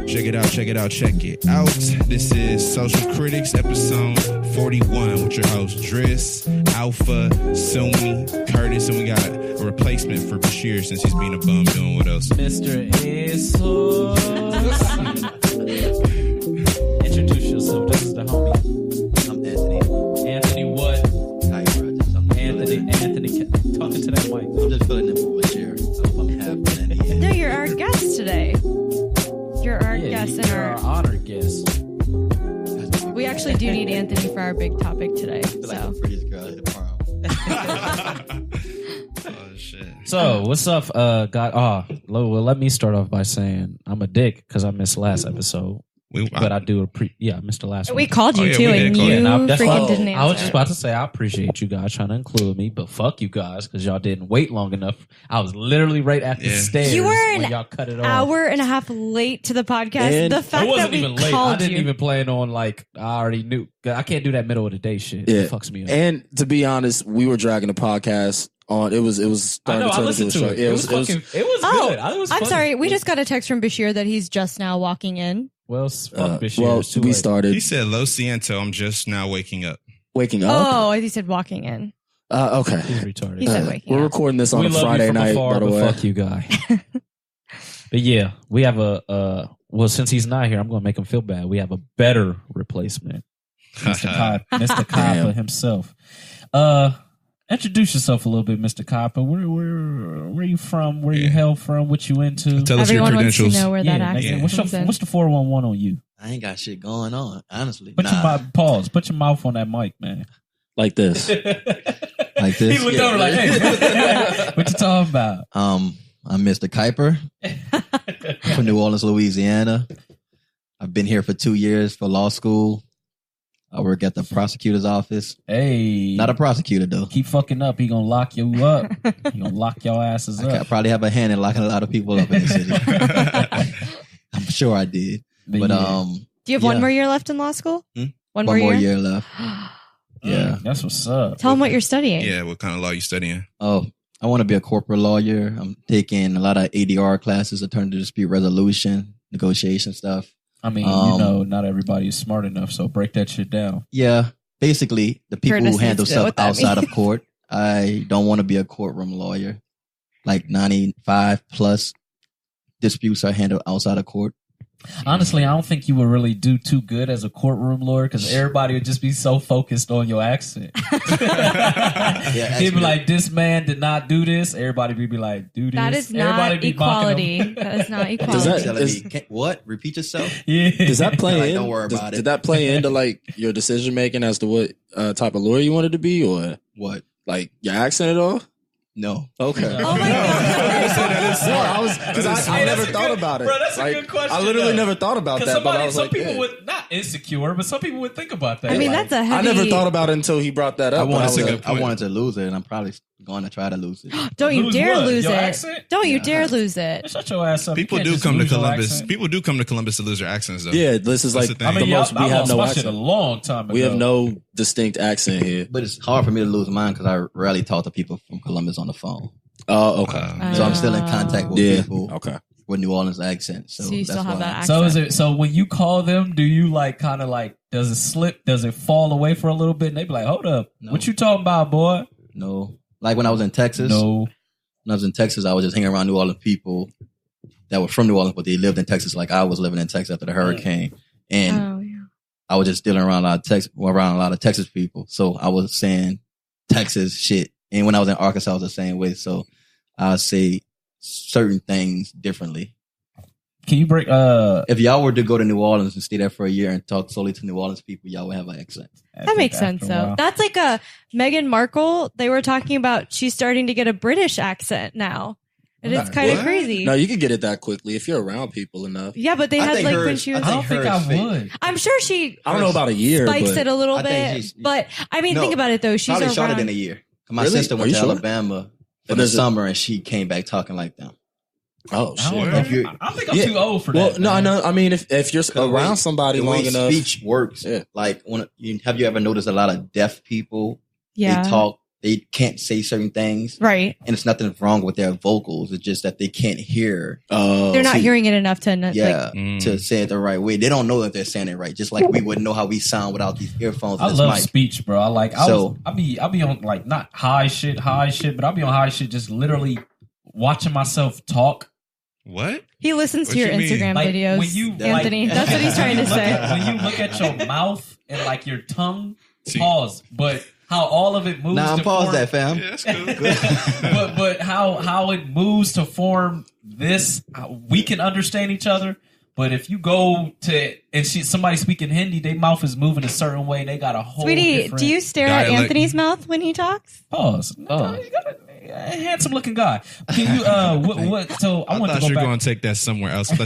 Check it out, check it out, check it out. This is Social Critics, episode 41 with your hosts, Driss, Alpha, Sumi, Curtis, and we got a replacement for Bashir since he's being a bum doing what else? Mr. Jesus. Introduce yourself. This is the homie. I'm Anthony. Anthony what? Anthony. Talking to that mic. I'm just filling in for Bashir. I'm half Anthony. No, you're our guest today. You're our guest and our honored guest. We actually do need Anthony for our big topic today. I feel like the prettiest girl at the prom. Oh, shit. So, what's up, God? Well, let me start off by saying I'm a dick because I missed last episode. But I do I missed the last one. We called you yeah, too, we did and call you you. freaking didn't answer. I was just about to say I appreciate you guys trying to include me, but fuck you guys because y'all didn't wait long enough. I was literally right at the stairs. You were when an y'all cut it off. hour and a half late to the podcast. And the fact It wasn't that we even late. called I didn't you. even plan on I already knew. I can't do that middle of the day shit. Yeah. It fucks me up. And to be honest, we were dragging the podcast on. It was starting I to turn listened into a to show. it. Yeah, It was good. It was I'm funny. sorry. We just got a text from Bashir that he's just now walking in. Well, fuck this shit. well, It's too we late. started He said, Lo siento, I'm just now waking up. waking up. Oh, I think he said walking in. Okay. He's retarded. He said waking We're up. recording this on We a love Friday you from night, afar, by the but way. fuck you, guy. But yeah, we have well, since he's not here, I'm going to make him feel bad. We have a better replacement. Mr. Kiper himself. Introduce yourself a little bit, Mr. Kiper. Where you from? Where you hail from? What you into? Tell us your Everyone wants to credentials. know where that accent nigga, what's comes in. the 411 on you? I ain't got shit going on, honestly. Put your mouth on that mic, man. Like this. Like this. He looked over like, hey, what you talking about? I'm Mr. Kiper from New Orleans, Louisiana. I've been here for 2 years for law school. I work at the prosecutor's office. Hey, Not a prosecutor though. keep fucking up. He gonna lock you up. He gonna lock your asses I up. probably have a hand in locking a lot of people up in the city. I'm sure I did. But yeah. Do you have one more year left in law school? One one more year? year left. Yeah. That's what's up. Tell him what you're studying. Yeah, what kind of law you studying? Oh, I want to be a corporate lawyer. I'm taking a lot of ADR classes, attorney dispute resolution, negotiation stuff. I mean, not everybody is smart enough, so break that shit down. Yeah, basically the people Curtis who handle needs to know stuff what that outside means. of court. I don't want to be a courtroom lawyer. Like 95 plus disputes are handled outside of court. Honestly, I don't think you would really do too good as a courtroom lawyer because everybody would just be so focused on your accent. He'd be like, "This man did not do this." Everybody would be like, "Do this." That is Everybody not be mocking him. equality. That is not Does equality. that- Telling is- me, what? Repeat yourself? Yeah. Does that play Like, in? don't worry about it. Did that play into like your decision making as to what type of lawyer you wanted to be, or What? like your accent at all? No. Okay. Oh my God. I never thought about it. Bro, that's a Like, good question, I literally though. never thought about that. But I was some like, people yeah. would not insecure, but some people would think about that. I mean, Like, that's a I heavy... never thought about it until he brought that up. but I was like, I wanted to lose it, and I'm probably going to try to lose it. Don't you Lose dare what? lose Your it. accent? Don't you Yeah. dare lose it. shut your ass up. You People can't do just come to lose your Columbus. accent. People do come to Columbus to lose their accents, though. yeah, this is That's like the the thing. I most. mean, We I have lost no my shit a accent. long time ago. We have no distinct accent here. But it's hard for me to lose mine because I rarely talk to people from Columbus on the phone. Oh, okay. So I'm still in contact with Yeah. people Okay. with New Orleans accent. So, So you still that's have why. that accent. So is it? So when you call them, do you like kind of like? Does it slip? Does it fall away for a little bit? And they be like, "Hold up, No. what you talking about, boy?" No. Like when I was in Texas. No. When I was in Texas, I was just hanging around New Orleans people that were from New Orleans, but they lived in Texas like I was living in Texas after the hurricane. And Oh, yeah. I was just dealing around around a lot of Texas people. So I was saying Texas shit. And when I was in Arkansas, I was the same way. So I say certain things differently. Can you break? If y'all were to go to New Orleans and stay there for a year and talk solely to New Orleans people, y'all would have an accent. That makes sense, though. That's like a Meghan Markle. They were talking about she's starting to get a British accent now. And it's kind of What? crazy. No, you can get it that quickly if you're around people enough. Yeah, but they I had think like when hers- she was. I don't think I hers fake. would. I'm sure she I don't know about a year, spikes but it a little I think bit. she's- But I mean, No, think about it though. She's Probably shorter around. than a year. My Really? sister Are went you to sure? Alabama for And the there's a- summer and she came back talking like them. oh I don't shit. know. If you're- I think I'm Yeah. too old for Well, that. no, I man. know. I mean, if you're around somebody the long way enough, speech works. Yeah. Like have you ever noticed a lot of deaf people? Yeah. They talk they can't say certain things. Right. And it's nothing wrong with their vocals. It's just that they can't hear. They're not hearing it enough to to say it the right way. They don't know if they're saying it right. Just like we wouldn't know how we sound without these earphones. I love speech, bro. I'll be on like not high shit, but I'll be on high shit just literally watching myself talk. What? He listens to your Instagram videos, when you, Anthony. That's what he's trying to say. When you look at your mouth and like your tongue, pause. But how all of it moves. Nah, to pause form, that, fam. Yeah, that's cool. but how it moves to form this, we can understand each other. But if you go to and somebody speaking Hindi, their mouth is moving a certain way. They got a whole. Sweetie, do you stare at Anthony's mouth when he talks? Pause. No, you got a handsome looking guy. Can you what? So I thought you were going to take that somewhere else. I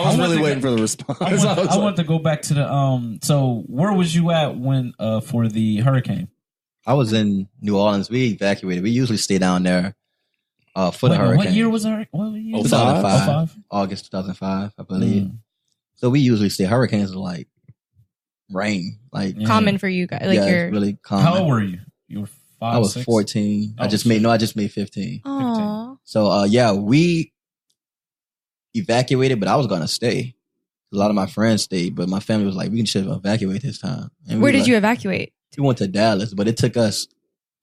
was really waiting for the response. I want to go back to the So where was you at when for the hurricane? I was in New Orleans. We evacuated. We usually stay down there for the hurricane. What year was it? 2005. August 2005, I believe. So we usually stay. Hurricanes are like rain, like common for you guys. Like it's really common. How old were you? You were 5. I was 6? 14. I just made 15. Aww. So we evacuated, but I was gonna stay. A lot of my friends stayed, but my family was like, "We should evacuate this time." And where did you evacuate? We went to Dallas, but it took us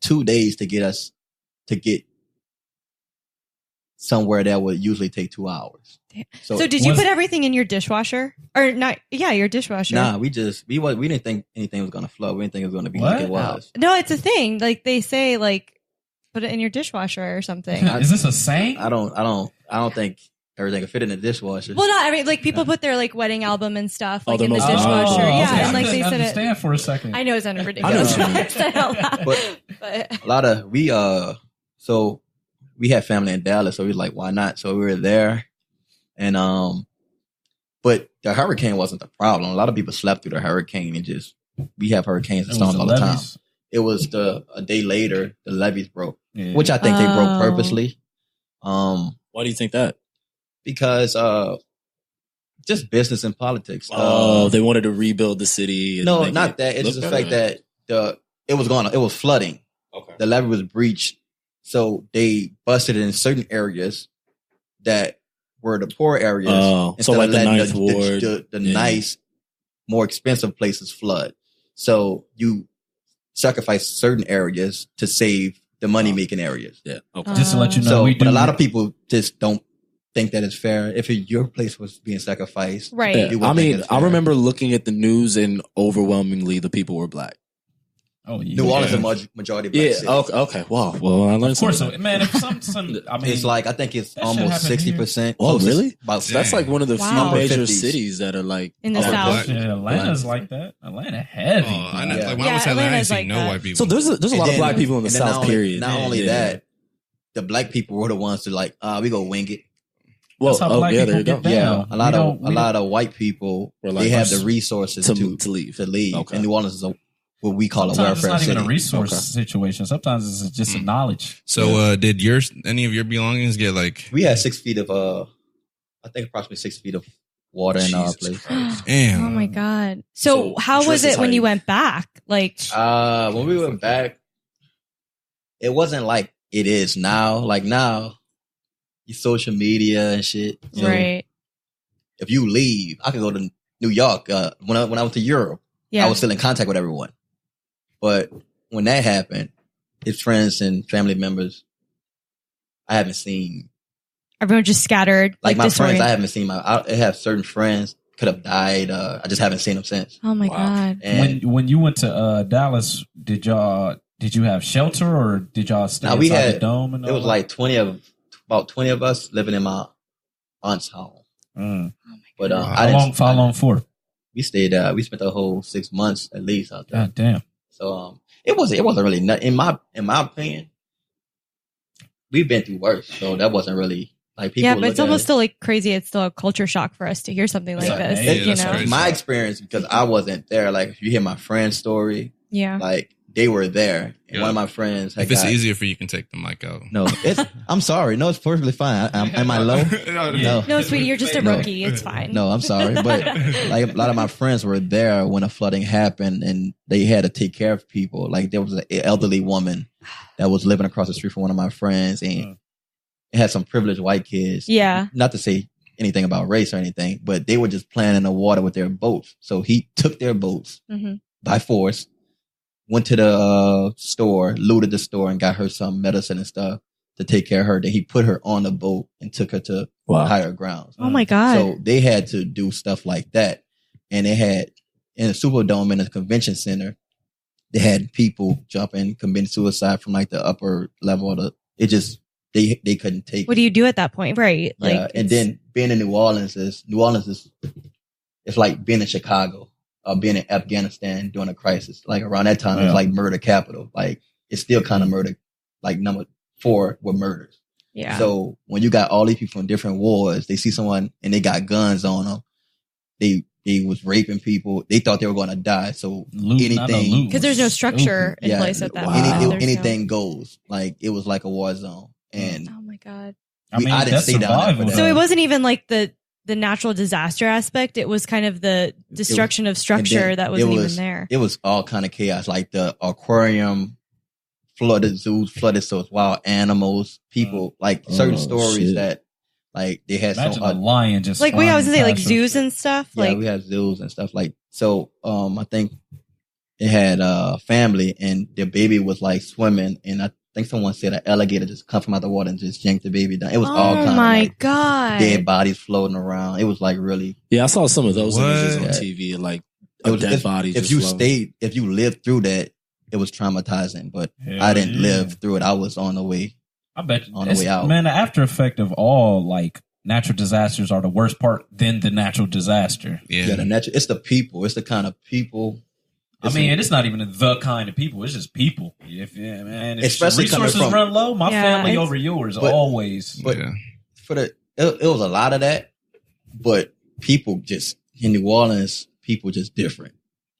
2 days to get somewhere that would usually take 2 hours. So did you put everything in your dishwasher or not? Yeah, your dishwasher. Nah, we didn't think anything was gonna flood. We didn't think it was gonna be like it was. No, it's a thing. Like they say, like put it in your dishwasher or something. Is this a saying? I don't think everything can fit in the dishwasher. Well, not every like people put their like wedding album and stuff like in the dishwasher. And like they said it. Stand for a second. I know it's sounded ridiculous. But a lot of so we had family in Dallas, so we was like, why not? So we were there, and but the hurricane wasn't the problem. A lot of people slept through the hurricane and we have hurricanes and storms all the time. It was a day later the levees broke, which I think they broke purposely. Why do you think that? Because just business and politics. They wanted to rebuild the city. No, not that. It's just the fact that it was flooding. Okay. The levee was breached. So they busted in certain areas that were the poor areas. So like the ninth ward. The nice, more expensive places flood. So you sacrifice certain areas to save the money-making areas. Yeah. Okay. Just to let you know, but a lot of people just don't think that it's fair. If your place was being sacrificed. Right. Yeah. I mean, I remember looking at the news and overwhelmingly the people were black. Oh, yeah. New Orleans is a majority black city. Okay. Wow. Well, I learned something. Of course, man. If I mean, it's like I think it's almost 60%. Oh, really? That's like one of the few major cities that are like in the South. Yeah, Atlanta's like that. Atlanta heavy. When I was in Atlanta, I see no white people. So there's a lot of black people in the South. Period. Not only that, the black people were the ones to like, we go wing it. Well, there you go. Yeah, a lot of white people they have the resources to leave. Okay. And New Orleans is what we call sometimes a welfare city. It's not even a resource situation. Sometimes it's just a knowledge. So, did any of your belongings get like? We had 6 feet of I think approximately 6 feet of water in our place. Damn. Oh my god. So how was it when you went back? Like, when we went back, it wasn't like it is now. Like now, your social media and shit. Right. If you leave, I could go to New York. When I went to Europe, I was still in contact with everyone. But when that happened, his friends and family members, I haven't seen. Everyone just scattered. Like my friends, I haven't seen. I have certain friends could have died. I just haven't seen them since. Oh my god! And when you went to Dallas, did you have shelter or did y'all stay inside the dome? And it was like about 20 of us living in my aunt's home. But how long for? We stayed. We spent the whole 6 months at least out there. God damn. So it wasn't really in my opinion. We've been through worse, so that wasn't really like people. Yeah, but it's almost still like crazy. It's still a culture shock for us to hear something like this. My experience, because I wasn't there. Like if you hear my friend's story, yeah, like they were there. And Yeah. one of my friends had If it's got, easier for you, you can take the mic out. No, I'm sorry. No, it's perfectly fine. Am I low? No. No, sweetie, you're just a No. rookie. It's fine. No, I'm sorry. But like a lot of my friends were there when the flooding happened and they had to take care of people. Like there was an elderly woman that was living across the street from one of my friends and it had some privileged white kids. Yeah. Not to say anything about race or anything, but they were just playing in the water with their boats. So he took their boats by force, went to the store, looted the store, and got her some medicine and stuff to take care of her. Then he put her on the boat and took her to higher grounds. Oh my God. So they had to do stuff like that. And they had in the Superdome in the convention center, they had people jumping, committing suicide from like the upper level of it just they couldn't take What do you do at that point? Right. Yeah. Like, And then being in New Orleans is it's like being in Chicago or being in Afghanistan during a crisis. Like around that time, it's like murder capital. Like it's still kind of murder. Like number 4 were murders. Yeah. So when you got all these people in different wars, they see someone and they got guns on them. They was raping people. They thought they were going to die. So anything, because there's no structure in place at that point. Anything goes. Like it was like a war zone. And oh my God. I didn't stay down there. So it wasn't even like the natural disaster aspect. It was kind of the destruction of structure that wasn't even there. It was all kind of chaos. Like the aquarium flooded, zoos flooded, so it's wild animals, people, like certain stories that like they had Imagine a lion just like I was gonna say like zoos and stuff. Yeah, like we had zoos and stuff like so. I think they had a family and their baby was like swimming, and I think someone said an alligator just come from out the water and just yanked the baby down. It was all kind of like God, dead bodies floating around. It was like really. Yeah, I saw some of those images on TV, like dead bodies. If you lived through that, it was traumatizing. But I didn't live through it. I was on the way. I bet you on the way out. Man, the after effect of all like natural disasters are the worst part than the natural disaster. Yeah, it's the people. It's the kind of people. It's not even the kind of people. It's just people. If especially resources run low, my family over yours always. But it was a lot of that. But people just in New Orleans, people just different.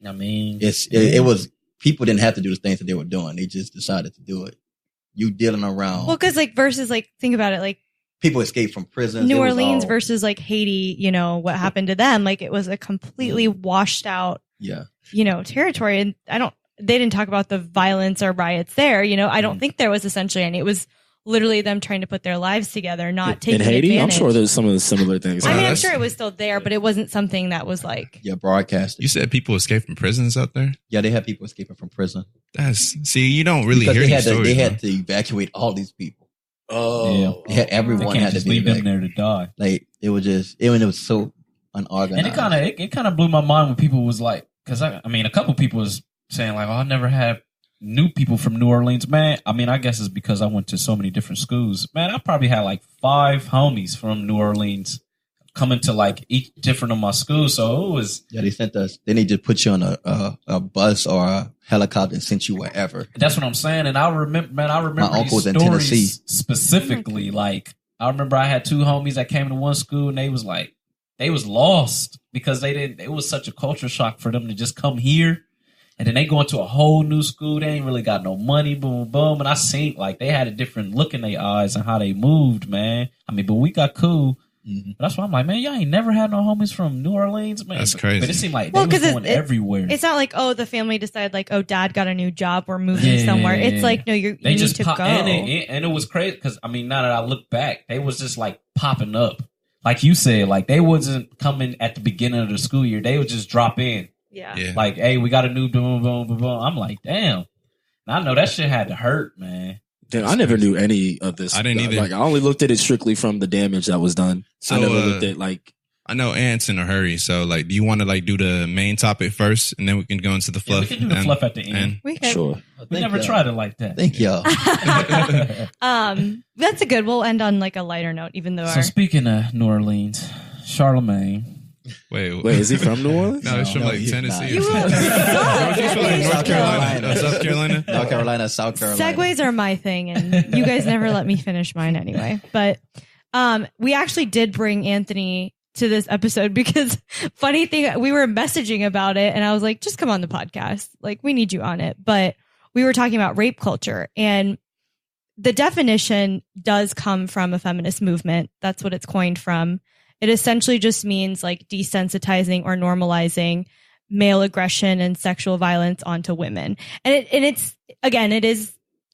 I mean, it was people didn't have to do the things that they were doing. They just decided to do it. You dealing around. Well, because like versus like think about it, like people escaped from prisons. New Orleans versus like Haiti. You know what happened to them? Like it was a completely washed out. Yeah. Territory. And they didn't talk about the violence or riots there. I don't think there was essentially any. It was literally them trying to put their lives together, not taking in Haiti. advantage. I'm sure there's some of the similar things. I mean, I'm sure it was still there, but it wasn't something that was like broadcasted. You said people escaped from prisons out there? Yeah, they had people escaping from prison. You don't really hear these stories. They had to evacuate all these people. Oh, yeah. Everyone had to leave them there to die. Like it was so unorganized. And it kind of blew my mind when people was like, because a couple people was saying like, "Oh, I never had new people from New Orleans." Man, I guess it's because I went to so many different schools. Man, I probably had like 5 homies from New Orleans coming to like each different of my schools. So it was they sent us. Then they just put you on a bus or a helicopter and sent you wherever. That's what I'm saying. And I remember my uncle's these in Tennessee specifically. Like I remember I had 2 homies that came to one school and they was like. They was lost because it was such a culture shock for them to just come here. And then they go into a whole new school. They ain't really got no money, boom, boom. And I seen like they had a different look in their eyes and how they moved, man. But we got cool. Mm-hmm. But that's why I'm like, man, y'all ain't never had no homies from New Orleans, man. That's crazy. But it seemed like they was going everywhere. It's not like, the family decided like, dad got a new job. We're moving somewhere. It's like, no, you need to go. And it was crazy because, now that I look back, they was just like popping up. Like you said, like they wasn't coming at the beginning of the school year. They would just drop in. Yeah. Like, hey, we got a new boom, boom, boom, boom. I'm like, damn. And I know that shit had to hurt, man. Damn, I never knew any of this. I didn't either. Like, I only looked at it strictly from the damage that was done. So, I never looked at like. I know Ant's in a hurry, so like, do you want to like do the main topic first, and then we can go into the fluff? We can do the fluff at the end. We can. Sure. We never tried it like that. Thank y'all. That's a good. We'll end on like a lighter note, even though. So speaking of New Orleans, Charlemagne. Wait, is he from New Orleans? No, he's from like Tennessee. You North Carolina. South Carolina. North Carolina, South Carolina. Segues are my thing, and you guys never let me finish mine anyway. But we actually did bring Anthony to this episode because funny thing, we were messaging about it, and I was like, just come on the podcast. Like, we need you on it. But we were talking about rape culture, and the definition does come from a feminist movement. That's what it's coined from. It essentially just means like desensitizing or normalizing male aggression and sexual violence onto women. And it's, again, it is,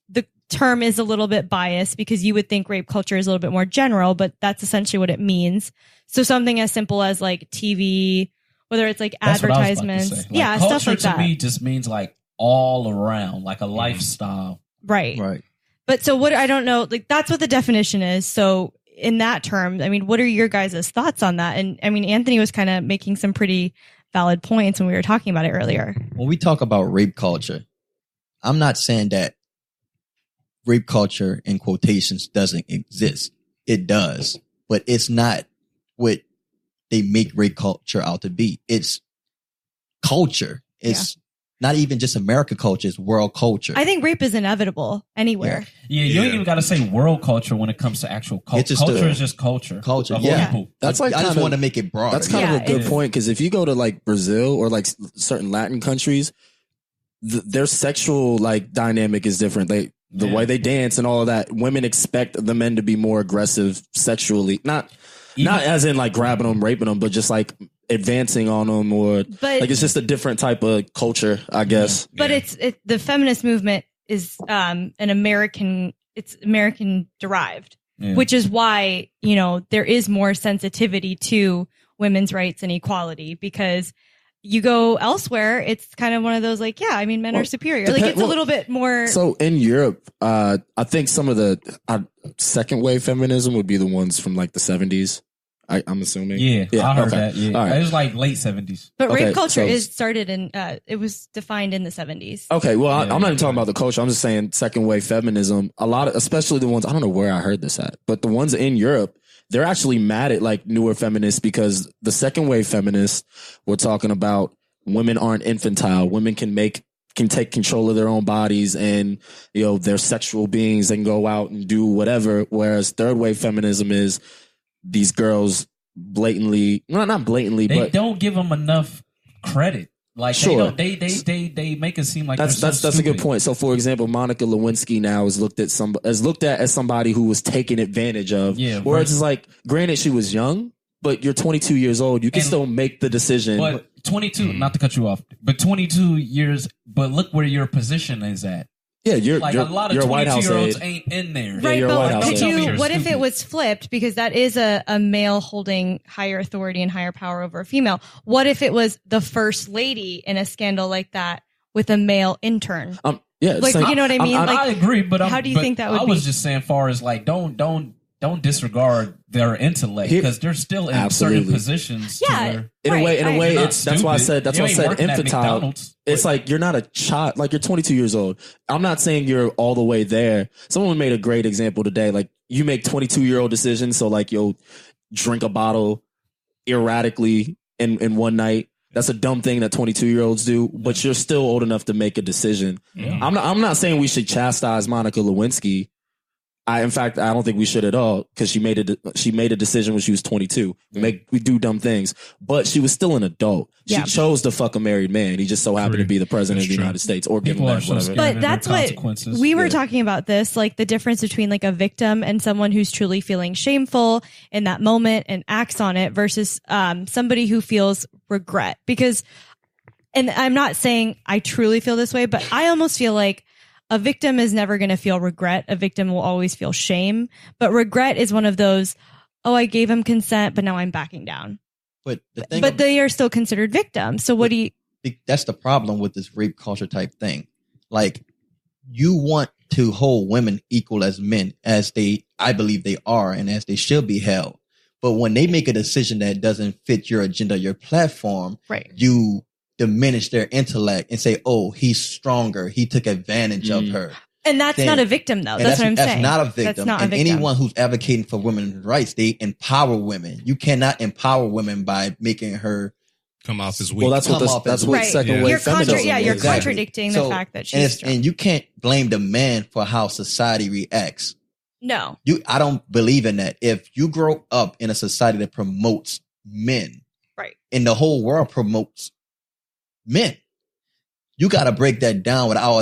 the term is a little bit biased because you would think rape culture is a little bit more general, but that's essentially what it means. So something as simple as like TV, whether it's like That's advertisements, like, yeah, culture stuff like that. To me just means like all around, like a lifestyle. Right. Right. But so what, I don't know, like that's what the definition is. So in that term, I mean, what are your guys' thoughts on that? And I mean, Anthony was kind of making some pretty valid points when we were talking about it earlier. When we talk about rape culture, I'm not saying that rape culture in quotations doesn't exist. It does, but it's not what they make rape culture out to be. It's culture. It's not even just American culture, it's world culture. I think rape is inevitable anywhere. Yeah, you ain't even got to say world culture when it comes to actual culture. Culture is just culture. Culture, of yeah. people. That's like I just want to make it broad. That's kind of a good point, because if you go to like Brazil or like certain Latin countries, their sexual like dynamic is different. The way they dance and all of that, women expect the men to be more aggressive sexually, not as in like grabbing them, raping them, but just like advancing on them, or like it's just a different type of culture, I guess. But it's the feminist movement is American derived, which is why, you know, there is more sensitivity to women's rights and equality, because you go elsewhere, it's kind of one of those like, yeah, I mean, men are superior. Like it's a little bit more. So in Europe, I think some of the second wave feminism would be the ones from like the 70s. I'm assuming. Yeah, I heard okay. that. Yeah, right. It was like late 70s. But rape culture is started in. It was defined in the 70s. Okay, well, I'm not even talking about the culture. I'm just saying second wave feminism. A lot of, especially the ones, I don't know where I heard this at, but the ones in Europe, they're actually mad at like newer feminists, because the second wave feminists were talking about women aren't infantile. Women can take control of their own bodies, and, you know, they're sexual beings and go out and do whatever. Whereas third wave feminism is these girls blatantly, not blatantly, they but don't give them enough credit. Like sure. they make it seem like that's a good point. So for example, Monica Lewinsky now is looked at as somebody who was taken advantage of. Yeah. Whereas it's like, granted, she was young, but you're 22 years old. You can still make the decision. But 22, not to cut you off, but 22 years. But look where your position is at. Yeah, you're like a lot of 22-year-olds ain't in there. Right, yeah, but what if it was flipped? Because that is a male holding higher authority and higher power over a female. What if it was the first lady in a scandal like that with a male intern? Yeah, like, you know what I mean? I agree, but how do you think that would be? I was just saying, far as like, don't disregard their intellect, because they're still in certain positions. Yeah, in a way, that's why I said infantile. It's like, you're not a child. Like, you're 22 years old. I'm not saying you're all the way there. Someone made a great example today. Like, you make 22-year-old decisions. So like, you'll drink a bottle erratically in one night. That's a dumb thing that 22-year-olds do, but you're still old enough to make a decision. Yeah. I'm not saying we should chastise Monica Lewinsky. In fact, I don't think we should at all, because she made a decision when she was 22. We do dumb things, but she was still an adult. She chose to fuck a married man. He just so happened to be the president of the United States, or give him that, whatever. But that's what we were talking about. This, like the difference between like a victim and someone who's truly feeling shameful in that moment and acts on it, versus somebody who feels regret. Because, and I'm not saying I truly feel this way, but I almost feel like a victim is never going to feel regret. A victim will always feel shame. But regret is one of those, oh, I gave him consent, but now I'm backing down. But they are still considered victims. So what do you... That's the problem with this rape culture type thing. Like, you want to hold women equal as men, as I believe they are, and as they should be held. But when they make a decision that doesn't fit your agenda, your platform, right, you diminish their intellect and say, oh, he's stronger. He took advantage of her. And that's not a victim, though. That's what I'm saying. That's not a victim. That's not a victim. Anyone who's advocating for women's rights, they empower women. You cannot empower women by making her come off as weak. Well, that's what second wave feminism. You're contradicting the fact that she's strong. And you can't blame the man for how society reacts. No. I don't believe in that. If you grow up in a society that promotes men, right, and the whole world promotes men, you got to break that down without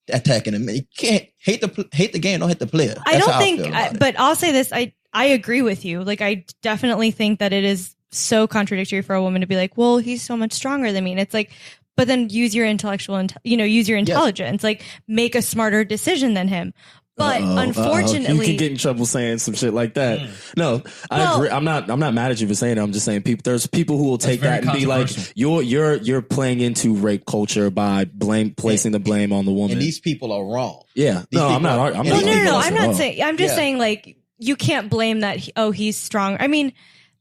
attacking him. You can't hate the game, don't hate the player. I don't think, but I'll say this. I agree with you. Like, I definitely think that it is so contradictory for a woman to be like, well, he's so much stronger than me. And it's like, but then use your use your intelligence, like make a smarter decision than him. But unfortunately, you can get in trouble saying some shit like that. No, I agree. I'm not mad at you for saying it. I'm just saying there's people who will take that and be like, you're playing into rape culture by placing the blame on the woman. And these people are wrong. Yeah. I'm not. I'm not saying. I'm just saying, like, you can't blame that. He's strong. I mean,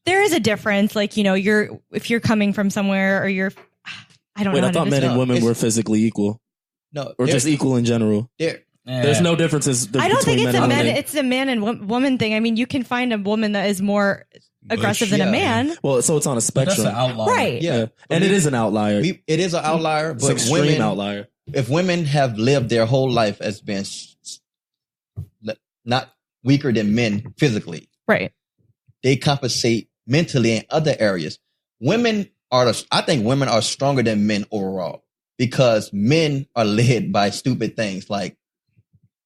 there is a difference. Like, if you're coming from somewhere or you're, I don't know. I thought men and women were physically equal. No, or just equal in general. There's no differences. I don't think it's a man and woman thing. I mean, you can find a woman that is more aggressive than a man. Well, so it's on a spectrum. That's an outlier. Right. Yeah. And it is an outlier. It is an outlier, but it's extreme women, outlier. If women have lived their whole life as being not weaker than men physically, right? They compensate mentally in other areas. I think women are stronger than men overall because men are led by stupid things like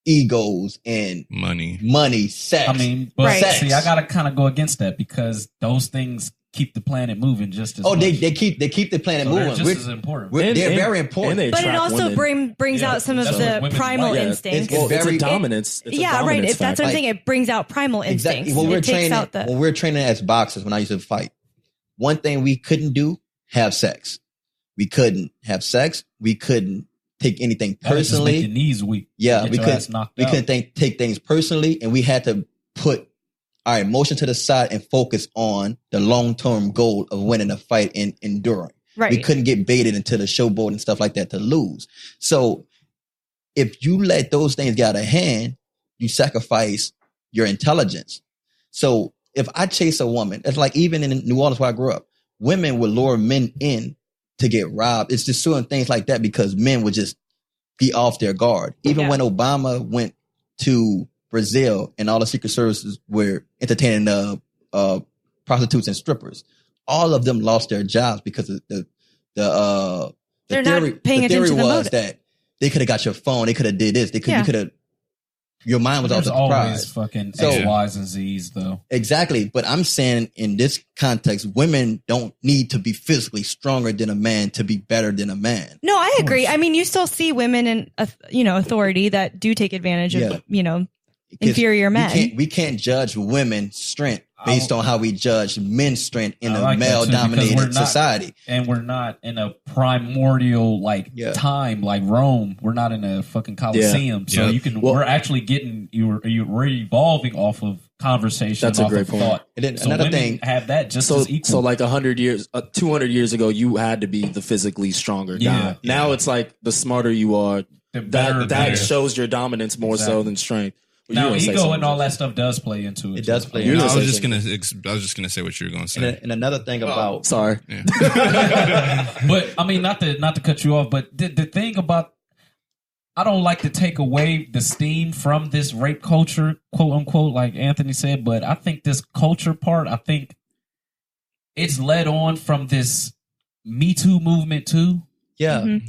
egos and money, sex. I mean, but see, I gotta kind of go against that because those things keep the planet moving just as much. They keep the planet moving. They're just as important. They're very important. But it also brings out some of the primal instincts. It's a dominance. Right. If that's what I'm saying, it brings out primal instincts. Exactly. When we're training as boxers, when I used to fight, one thing we couldn't do, have sex. We couldn't have sex. We couldn't take anything personally. Just make your knees weak. Yeah, we couldn't take things personally, and we had to put our emotion to the side and focus on the long-term goal of winning a fight and enduring. Right. We couldn't get baited into the showboat and stuff like that to lose. So if you let those things get out of hand, you sacrifice your intelligence. So if I chase a woman, it's like even in New Orleans where I grew up, women would lure men in to get robbed. It's just certain things like that because men would just be off their guard. Even when Obama went to Brazil and all the secret services were entertaining prostitutes and strippers, all of them lost their jobs because of the theory was that they could have got your phone, they could have did this, you could have. Your mind was off the prize. Fucking X, Y's, and Z's, though. Exactly. But I'm saying in this context, women don't need to be physically stronger than a man to be better than a man. No, I agree. I mean, you still see women in, authority that do take advantage of, inferior men. We can't judge women's strength based on how we judge men's strength in a male-dominated society. And we're not in a primordial time like Rome. We're not in a fucking Colosseum. So we're actually getting we're evolving off of conversation. That's a great point. Thought. And then another thing, have that just as equal. So like 100 years, 200 years ago, you had to be the physically stronger guy. Now it's like the smarter you are, that shows your dominance more so than strength. Now, ego and all that stuff does play into it. It does play. I was just gonna say what you were gonna say. And another thing about sorry, but I mean not to cut you off, but the thing about I don't like to take away the steam from this rape culture, quote unquote, like Anthony said. But I think this culture part, I think it's led on from this Me Too movement too. Yeah, and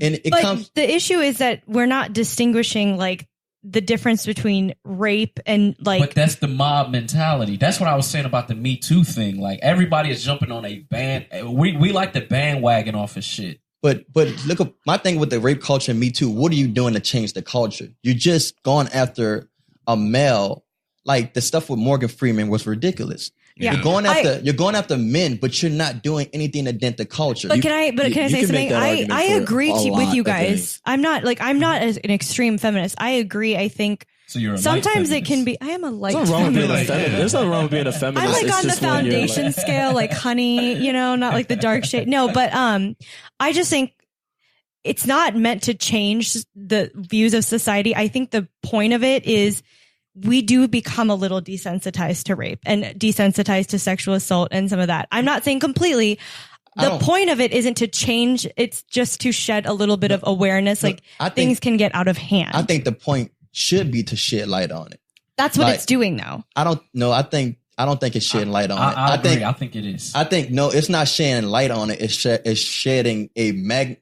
the issue is that we're not distinguishing like the difference between rape and but that's the mob mentality. That's what I was saying about the Me Too thing. Like everybody is jumping on a band. We like the bandwagon off of shit. But look at my thing with the rape culture and Me Too. What are you doing to change the culture? You're just going after a male. Like the stuff with Morgan Freeman was ridiculous. Yeah. You're going after men, but you're not doing anything to dent the culture. But can I say something? I agree with you guys. I'm not as an extreme feminist. I agree. I think so you're sometimes it can be. I am a light feminist. There's nothing wrong with being a feminist. I'm like on the foundation scale, like honey, not like the dark shade. No, but I just think it's not meant to change the views of society. I think the point of it is we do become a little desensitized to rape and desensitized to sexual assault and some of that. I'm not saying completely. The point of it isn't to change. It's just to shed a little bit of awareness. Things can get out of hand. I think the point should be to shed light on it. That's what it's doing now. I don't know. I think I don't think it's shedding light on it. I agree. I think it is. I think no, it's not shedding light on it. It's shedding a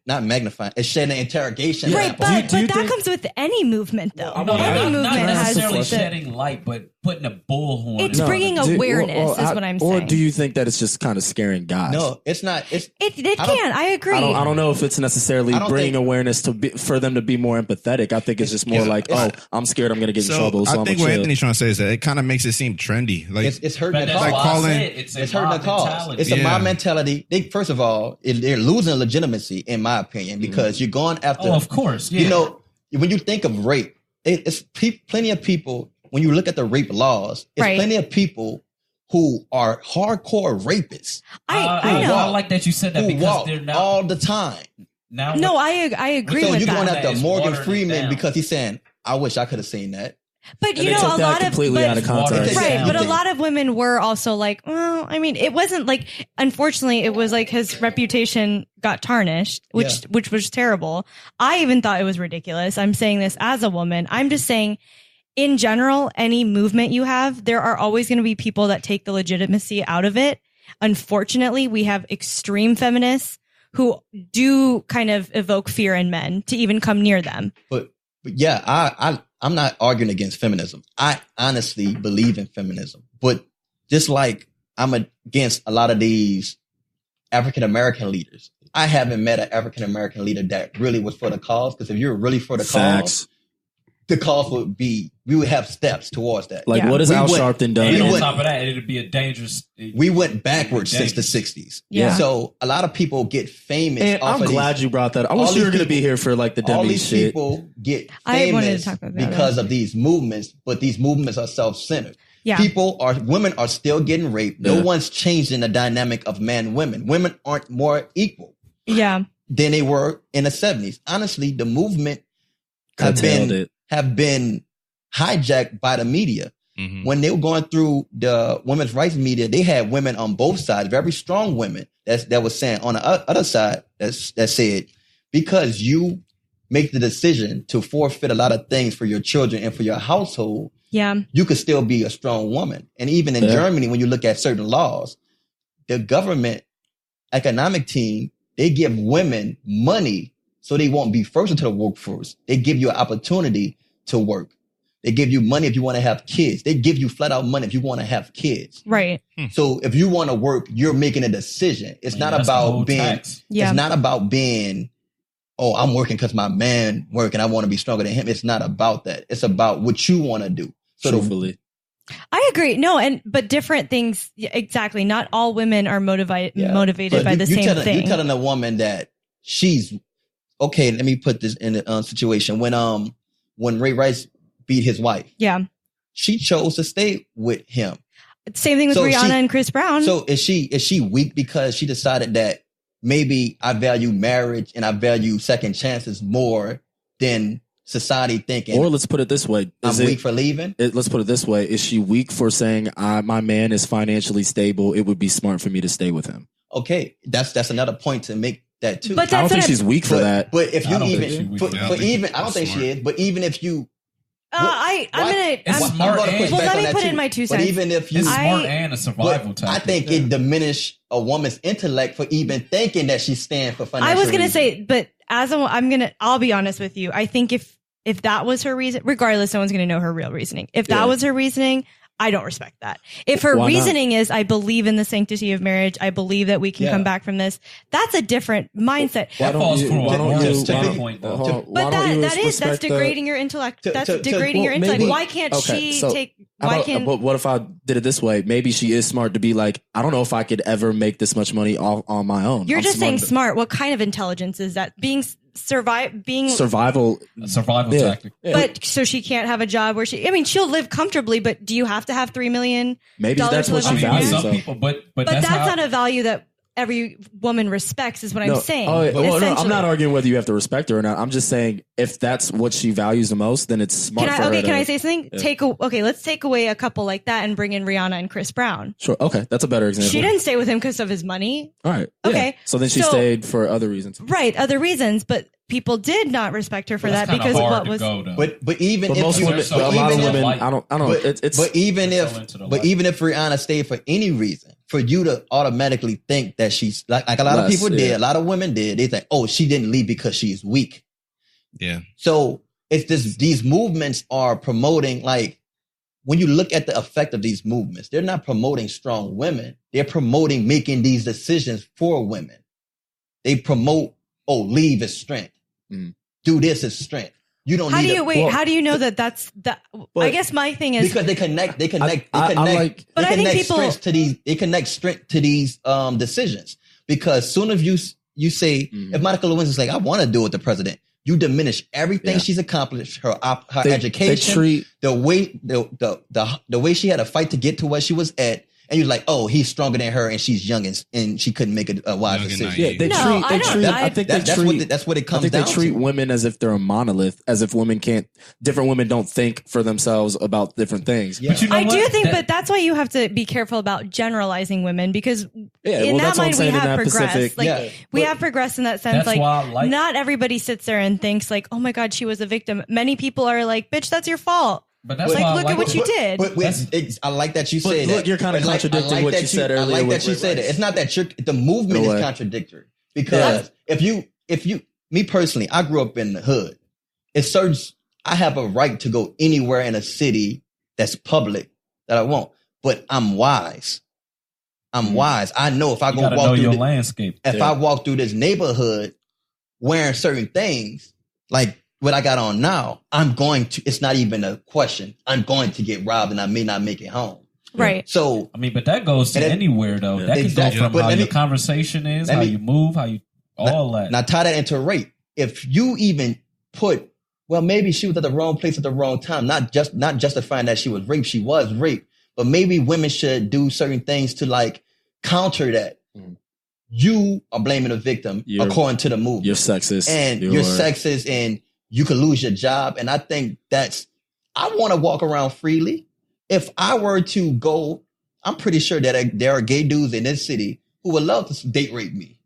not magnifying. It's shedding an interrogation. Right, but that comes with any movement, though. Any movement not necessarily has shedding light, but putting a bullhorn. It's bringing awareness, is what I'm saying. Or do you think that it's just kind of scaring guys? No, it's not. It can. I agree. I don't know if it's necessarily bringing awareness for them to be more empathetic. I think it's just more like, I'm scared I'm going to get in trouble. So I think what Anthony's trying to say is that it kind of makes it seem trendy. Like it's hurting the cause. Like calling, it's hurting the cause. It's a mob mentality. First of all, they're losing legitimacy, in my opinion, because you're going after. Oh, of course. Yeah. You know, when you think of rape, it's plenty of people. When you look at the rape laws, it's plenty of people who are hardcore rapists. I know. I like that you said that because they're not all the time. Now, no, I agree with that. So you're going after Morgan Freeman because he's saying, "I wish I could have seen that." But you know, a lot of completely out of context, right? But a lot of women were also like, well, I mean, it wasn't like. Unfortunately, it was like his reputation got tarnished, which was terrible. I even thought it was ridiculous. I'm saying this as a woman. I'm just saying, in general, any movement you have, there are always going to be people that take the legitimacy out of it. Unfortunately, we have extreme feminists who do kind of evoke fear in men to even come near them. But yeah, I'm not arguing against feminism. I honestly believe in feminism, but just like I'm against a lot of these African-American leaders, I haven't met an African-American leader that really was for the cause. Because if you're really for the cause, the cause would be, we would have steps towards that. Like, what has Al Sharpton done? And on top of that, it'd be a dangerous. We went backwards since the 60s. Yeah. So a lot of people get famous. And I'm glad you brought that. I wish you were going to be here for like the dummy shit. All these people get famous because of these movements, but these movements are self-centered. Yeah. Women are still getting raped. No one's changing the dynamic of men and women. Women aren't more equal. Yeah. Than they were in the 70s. Honestly, the movement have been hijacked by the media. Mm-hmm. When they were going through the women's rights media, they had women on both sides, very strong women that was saying on the other side that said, because you make the decision to forfeit a lot of things for your children and for your household, you could still be a strong woman. And even in Germany, when you look at certain laws, the government economic team, they give women money so they won't be first into the workforce. They give you an opportunity to work. They give you money if you want to have kids. They give you flat out money if you want to have kids. Right. So if you want to work, you're making a decision. It's not about being, it's not about being, oh, I'm working because my man working. I want to be stronger than him. It's not about that. It's about what you want to do. So truthfully. I agree. No, but different things. Exactly. Not all women are motivated by the same thing. You're telling a woman that she's, okay, let me put this in a situation. When Ray Rice beat his wife, she chose to stay with him. Same thing with Rihanna and Chris Brown. So is she weak because she decided that maybe I value marriage and I value second chances more than society thinking? Or let's put it this way: I'm weak for leaving. Let's put it this way: is she weak for saying my man is financially stable? It would be smart for me to stay with him. Okay, that's another point to make. That too. But I don't think she's weak for that. But if you I don't think she is. But even if you, let me put in my 2 cents. But even if you, it's smart and a survival tactic. I think it diminished a woman's intellect for even thinking that she's standing for financial. I was gonna say, but I'll be honest with you. I think if that was her reason, regardless, no one's gonna know her real reasoning. If that was her reasoning, I don't respect that. If her reasoning is, I believe in the sanctity of marriage, I believe that we can come back from this, that's a different mindset. That's degrading your intellect. That's degrading your intellect. Why can't she take? But what if I did it this way? Maybe she is smart to be like, I don't know if I could ever make this much money on my own. You're just saying smart. What kind of intelligence is that? Survival tactic. But so she can't have a job where she'll live comfortably, but do you have to have $3 million? Maybe that's what she values. Some people, but that's not a value that every woman respects, is what I'm saying. I'm not arguing whether you have to respect her or not. I'm just saying if that's what she values the most, then it's smart for her. Can I say something? Yeah. Let's take away a couple like that and bring in Rihanna and Chris Brown. Sure. Okay. That's a better example. She didn't stay with him because of his money. All right. Okay. Yeah. So then she stayed for other reasons. Right. Other reasons. But people did not respect her for that because what was. But even if most women, a lot of women, I don't. But even if Rihanna stayed for any reason, for you to automatically think that she's like a lot of people did, a lot of women did. They think, oh, she didn't leave because she's weak. Yeah. So it's this. These movements are promoting, like, when you look at the effect of these movements, they're not promoting strong women. They're promoting making these decisions for women. They promote, oh, leave is strength. Do this is strength. You don't. How do you know that that's that? I guess my thing is because they connect. They connect strength to these. They connect strength to these decisions, because soon as you say, if Monica Lewinsky's like, I want to do with the president, you diminish everything she's accomplished, her education, the way she had to fight to get to where she was at. And you're like, oh, he's stronger than her, and she's young, and she couldn't make a wise decision. Yeah, that's what it comes down to. They treat women as if they're a monolith, as if different women don't think for themselves about different things. Yeah. But you know I do think, but that's why you have to be careful about generalizing women, because in that mind we have progressed. We have progressed in that sense. Like, not everybody sits there and thinks like, oh my God, she was a victim. Many people are like, bitch, that's your fault. But that's like, look at what you did. I like that you say that. Look, you're kind of contradicting what you said earlier. I like that you say that. It's not that the movement is contradictory, because if you, me personally, I grew up in the hood. I have a right to go anywhere in a city that's public that I want, but I'm wise. I know if I go walk through landscape. If I walk through this neighborhood wearing certain things, like what I got on now, it's not even a question. I'm going to get robbed and I may not make it home. Right. So, I mean, but that goes to anywhere though. That can go from how your conversation is, how you move, all that. Now tie that into rape. If you even put, well, maybe she was at the wrong place at the wrong time, not justifying that she was raped. She was raped, but maybe women should do certain things to like counter that. You are blaming the victim according to the movement. You're sexist. And you're sexist, and you could lose your job. And I think I want to walk around freely. If I were to go, I'm pretty sure that there are gay dudes in this city who would love to date rape me.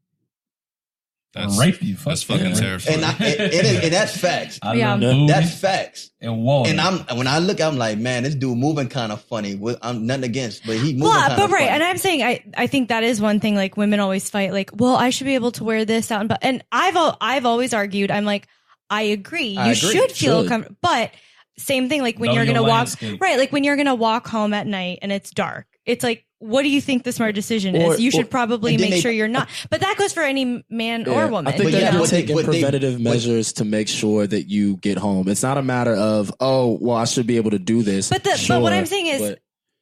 Rape you. That's fucking terrifying. And that's facts. That's facts. And when I look, I'm like, man, this dude moving kind of funny. I'm nothing against, but he moving kind of funny. And I'm saying, I think that is one thing. Like, women always fight. Like, well, I should be able to wear this out, and I've always argued. I'm like, I agree. You should feel comfortable, but same thing. Like when you're gonna walk, like when you're gonna walk home at night and it's dark. It's like, what do you think the smart decision is? You should probably make sure you're not. But that goes for any man or woman. I think they're taking preventative measures to make sure that you get home. It's not a matter of, oh, well, I should be able to do this. But what I'm saying is,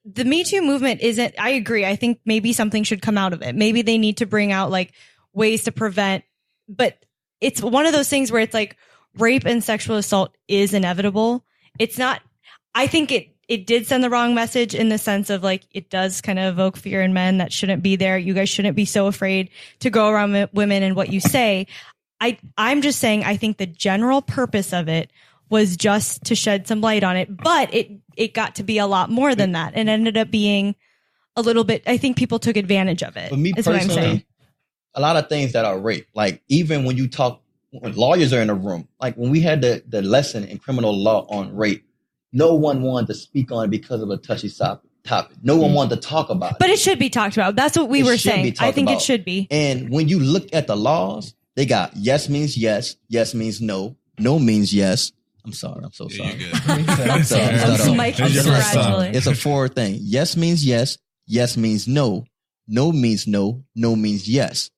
the Me Too movement isn't. I agree. I think maybe something should come out of it. Maybe they need to bring out like ways to prevent. But it's one of those things where it's like, rape and sexual assault is inevitable. It's not. I think it did send the wrong message in the sense of like, it does kind of evoke fear in men that shouldn't be there. You guys shouldn't be so afraid to go around women and what you say. I'm just saying, I think the general purpose of it was just to shed some light on it, but it got to be a lot more than that, and ended up being a little bit. I think people took advantage of it. For me personally, what I'm saying. A lot of things that are rape, like even when you talk. When lawyers are in a room, like when we had the lesson in criminal law on rape, no one wanted to speak on it because of a touchy topic. No one wanted to talk about it. But it should be talked about. That's what we were saying. I think it should be. And when you look at the laws, they got yes means yes, yes means no, no means yes. I'm sorry. I'm so sorry. I'm sorry. It's a forward thing. Yes means yes, yes means no, no means no, no means yes.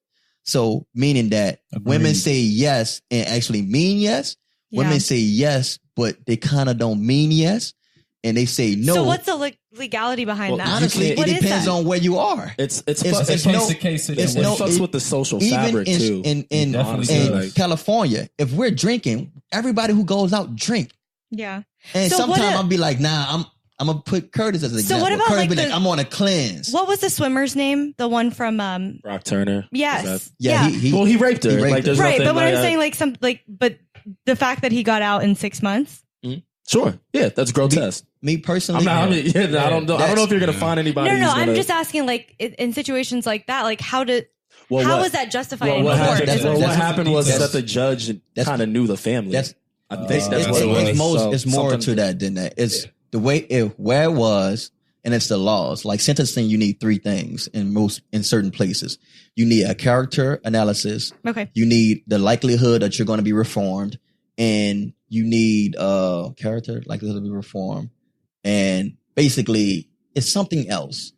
So meaning that women say yes and actually mean yes. Yeah. Women say yes, but they kind of don't mean yes. And they say no. So what's the legality behind that? Honestly, it depends on where you are. It's case situation. It fucks with the social fabric too. In California, if we're drinking, everybody who goes out drink. Yeah. And sometimes I'll be like, nah, I'm gonna put Curtis as an example. So what about Curtis like I'm on a cleanse. What was the swimmer's name? The one from Brock Turner. Yes. He raped her. Right, but what I'm saying, but the fact that he got out in 6 months. Mm-hmm. Sure. Yeah, that's grotesque. Me personally, I don't know if you're gonna find anybody. No, I'm just asking, like in situations like that, like how did. how is that justified in what court? What happened was that the judge kind of knew the family. I think that's what it was. It's more to that than that. It's the way where it was, and it's the laws. Like sentencing, you need three things in certain places. You need a character analysis. Okay. You need the likelihood that you're going to be reformed, and you need character likelihood to be reformed, and basically it's something else.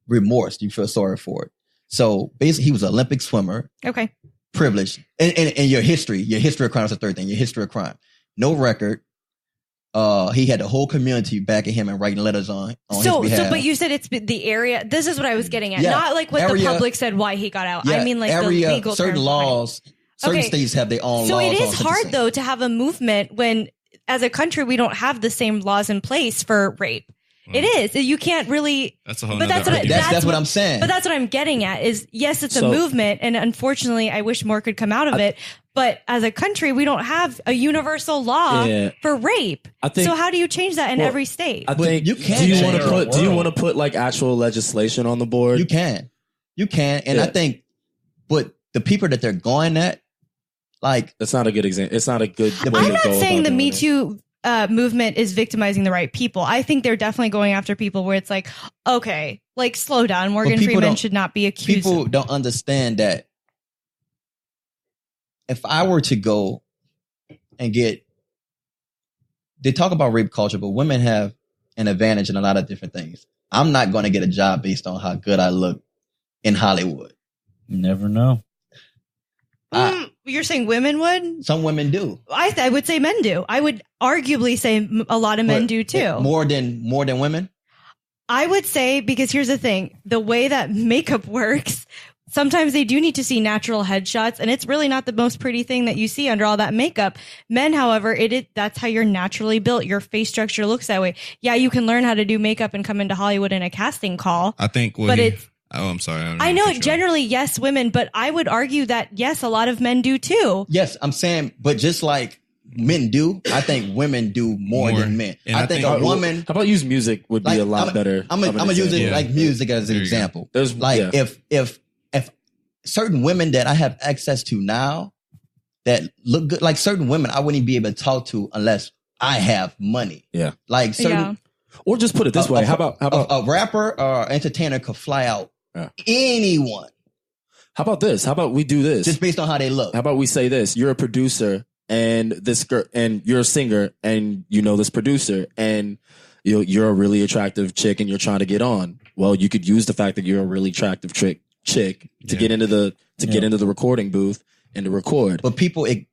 Remorse. You feel sorry for it. So basically, he was an Olympic swimmer. Okay. Privileged. And your history of crime is the third thing. Your history of crime. No record. He had the whole community backing him and writing letters on his behalf. But you said it's the area. This is what I was getting at. Not like what the public said why he got out. I mean like the legal certain laws. Certain states have their own laws. So it is hard though to have a movement when, as a country, we don't have the same laws in place for rape. It is. You can't really. That's a whole. But that's what I'm saying. But that's what I'm getting at. Is yes, it's a movement, and unfortunately, I wish more could come out of it. But as a country, we don't have a universal law for rape. So how do you change that in every state? I think you can. Do you want to put like actual legislation on the board? You can, and I think, but the people that they're going at, like, that's not a good example. It's not a good. I'm not saying the Me Too movement is victimizing the right people. I think they're definitely going after people where it's like, okay, like slow down. Morgan Freeman should not be accused. People don't understand that if I were to go and they talk about rape culture, but women have an advantage in a lot of different things. I'm not going to get a job based on how good I look in Hollywood. You never know. You're saying women would? Some women do. I would say men do. I would arguably say a lot of men do too. More than women? I would say, because here's the thing, the way that makeup works, sometimes they do need to see natural headshots, and it's really not the most pretty thing that you see under all that makeup. Men, however, that's how you're naturally built. Your face structure looks that way. Yeah, you can learn how to do makeup and come into Hollywood in a casting call. I think oh, I'm sorry. I know generally, yes, women, but I would argue that, yes, a lot of men do too. Yes, I'm saying, but just like men do, I think women do more than men. And I think a woman. How about use music would be a lot better. I'm going to use it like music as an example. There's like if certain women that I have access to now that look good, like certain women I wouldn't be able to talk to unless I have money. Yeah. Like certain. Or just put it this way. How about a rapper or entertainer could fly out anyone. How about this? How about we do this? Just based on how they look. How about we say this? You're a producer and this girl, and you're a singer, and you know this producer, and you're a really attractive chick, and you're trying to get on. Well, you could use the fact that you're a really attractive chick to get into the recording booth and to record. But people ignore.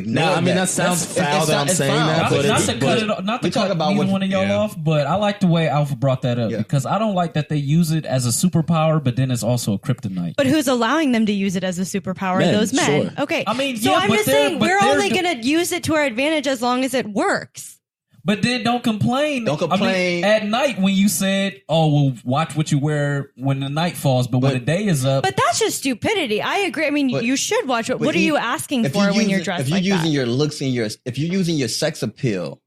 No, I mean that sounds foul that I'm saying that. Not to cut either one of y'all off, but I like the way Alpha brought that up because I don't like that they use it as a superpower, but then it's also a kryptonite. But who's allowing them to use it as a superpower? Those men. Sure. Okay. I mean, so I'm just saying we're only going to use it to our advantage as long as it works. But then don't complain. I mean, at night when you said, "Oh, well, watch what you wear when the night falls," but when the day is up. But that's just stupidity. I agree. I mean, you should watch it. What are you asking for when you're dressed like that? If you're using your looks and if you're using your sex appeal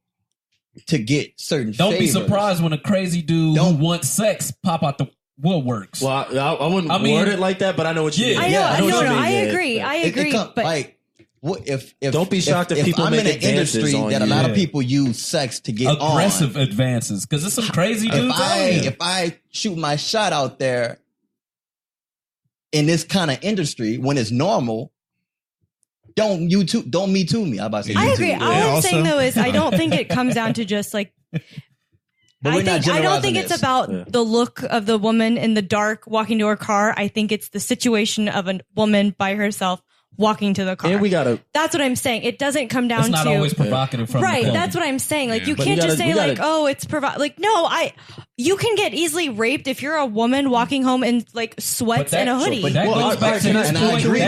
to get certain don't be surprised when a crazy dude who wants sex pop out the woodworks. Well, I wouldn't word it like that, but I know what you mean. I know. I agree. I agree. But if don't be shocked if people I'm make in an industry that a lot of people use sex to get aggressive advances because there's some crazy dudes if I shoot my shot out there in this kind of industry when it's normal, don't Me Too me. I agree. All I'm saying though is I don't think it comes down to just like. I don't think it's about the look of the woman in the dark walking to her car. I think it's the situation of a woman by herself walking to the car. And that's what I'm saying. It doesn't come down to. It's not always provocative from right. That's what I'm saying. Like you can't just say like, oh, it's like no, you can get easily raped if you're a woman walking home in like sweats and a hoodie. But that goes back to and I agree.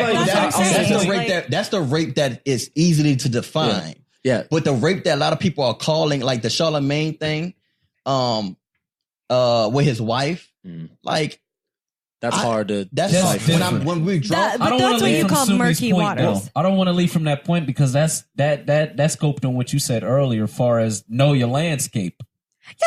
That's the rape that is easily to define. Yeah. But the rape that a lot of people are calling like the Charlemagne thing, with his wife, like. That's hard to. That's when we drop. But that's what you call murky waters. I don't want to leave from that point because that's scoped on what you said earlier, as far as know your landscape.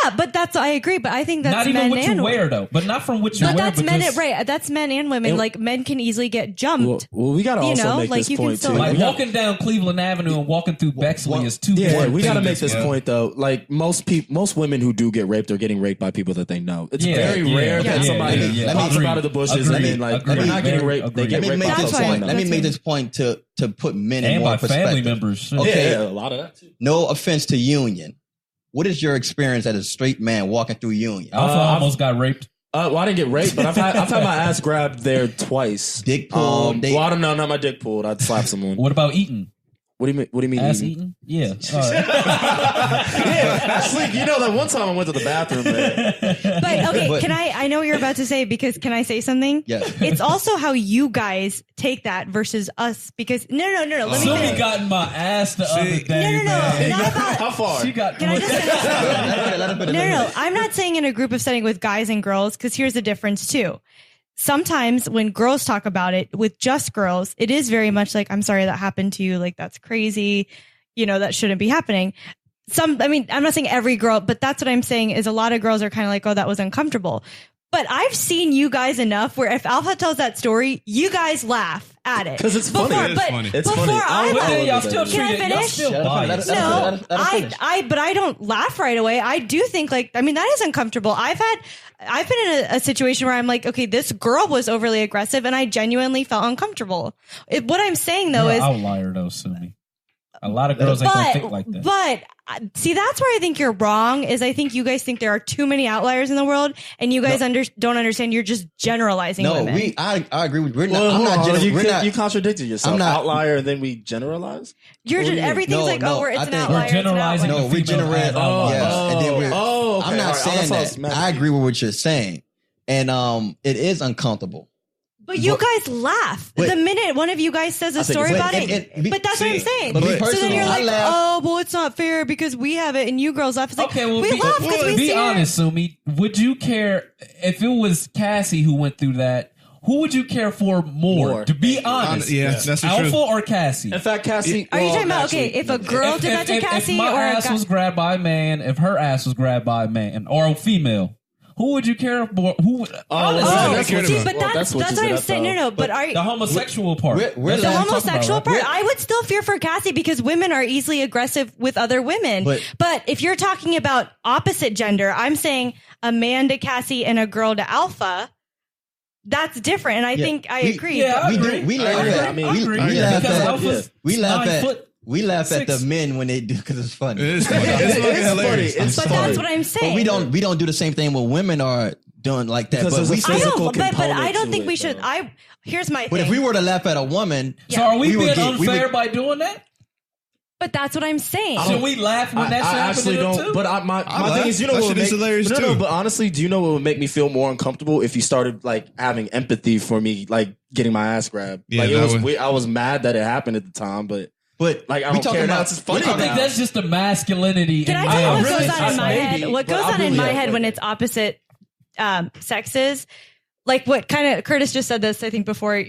Yeah, but I agree. But I think that's not even men what and you wear though, but not from what you wear. That's men, right? That's men and women. Like men can easily get jumped. Well, we gotta also make this point too. Like walking down Cleveland Avenue and walking through Bexley is too. Yeah, we gotta make this point though. Like most women who do get raped are getting raped by people that they know. It's very rare that somebody pops up out of the bushes and then like they're not getting raped. They get raped by someone. Let me make this point to put men in and more by perspective. Family members. Okay, a lot of that too. No offense to Union. What is your experience as a straight man walking through Union? Alpha almost got raped. Well, I didn't get raped, but I've had my ass grabbed there twice. Dick pulled. Well, I don't know, not my dick pulled. I'd slap someone. What about eating? What do you mean? Ass eating? Yeah. Actually, you know that one time I went to the bathroom, man. But okay, can I know what you're about to say because can I say something? Yes. It's also how you guys take that versus us because no. Let me Sumi got in my ass the other day. No. Not about, how far? She got. Can I just say No. I'm not saying in a group of setting with guys and girls because here's the difference too. Sometimes when girls talk about it with just girls, it is very much like, I'm sorry that happened to you. Like, that's crazy. You know, that shouldn't be happening. I'm not saying every girl, but that's what I'm saying is a lot of girls are kind of like, oh, that was uncomfortable. But I've seen you guys enough where if Alpha tells that story, you guys laugh at it. Because it's funny. It's funny. Can I finish? But I don't laugh right away. I do think that is uncomfortable. I've been in a situation where I'm like, okay, this girl was overly aggressive and I genuinely felt uncomfortable. What I'm saying though is outlier though, Sumi. A lot of girls ain't gonna think like that. But see, that's where I think you're wrong. Is I think you guys think there are too many outliers in the world, and you guys don't understand. You're just generalizing. No, women. I agree with. You contradicted yourself. I'm not outlier, and then we generalize. You're just everything's it's an outlier. We're generalizing. No, we generate. Yes, and then we're. Okay, I'm not saying that. I agree with what you're saying, and it is uncomfortable. But you guys laugh the minute one of you guys says a story about it. But that's what I'm saying. So then you're like, oh, well, it's not fair because we have it and you girls laugh. It's like, okay, well, we laugh because we see be honest, Sumi. Would you care if it was Cassie who went through that? Who would you care for more? To be honest, that's Alpha or Cassie? In fact, Cassie. Are you talking about if a girl did that to Cassie, if my or ass was grabbed by a man, if her ass was grabbed by a man or a female? Who would you care for? But that's what I'm saying. No, but the homosexual part. The homosexual part, I would still fear for Cassie because women are easily aggressive with other women. But if you're talking about opposite gender, I'm saying a man to Cassie and a girl to Alpha. That's different, and I think I agree. Yeah, we laugh at the men when they do because it's funny. It's hilarious. But that's what I'm saying. But we don't do the same thing when women are doing like that. Because but I don't think we should. Here's my thing. But if we were to laugh at a woman, so are we being unfair by doing that? But that's what I'm saying. Should we laugh when that's happening? I actually don't. Too? But my thing is, you know what would make hilarious too. No, but honestly, do you know what would make me feel more uncomfortable if you started like having empathy for me, like getting my ass grabbed? Yeah, like I was mad that it happened at the time, but like I don't care now. It's just funny. I think that's just the masculinity. Can I tell you what goes on in my head? What goes on in my head when it's opposite sexes? Like what kind of Curtis just said this, I think before.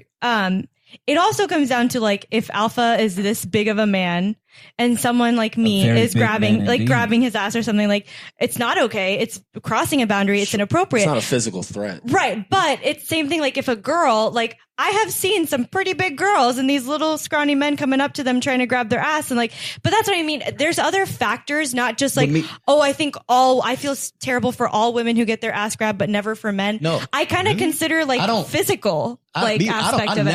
It also comes down to like if Alpha is this big of a man and someone like me is grabbing his ass or something, like it's not okay. It's crossing a boundary. It's inappropriate. It's not a physical threat. Right. But it's same thing. Like if a girl, like I have seen some pretty big girls and these little scrawny men coming up to them trying to grab their ass and like, but that's what I mean. There's other factors, not just like, I feel terrible for all women who get their ass grabbed, but never for men. No, I kind of consider like physical aspect of it.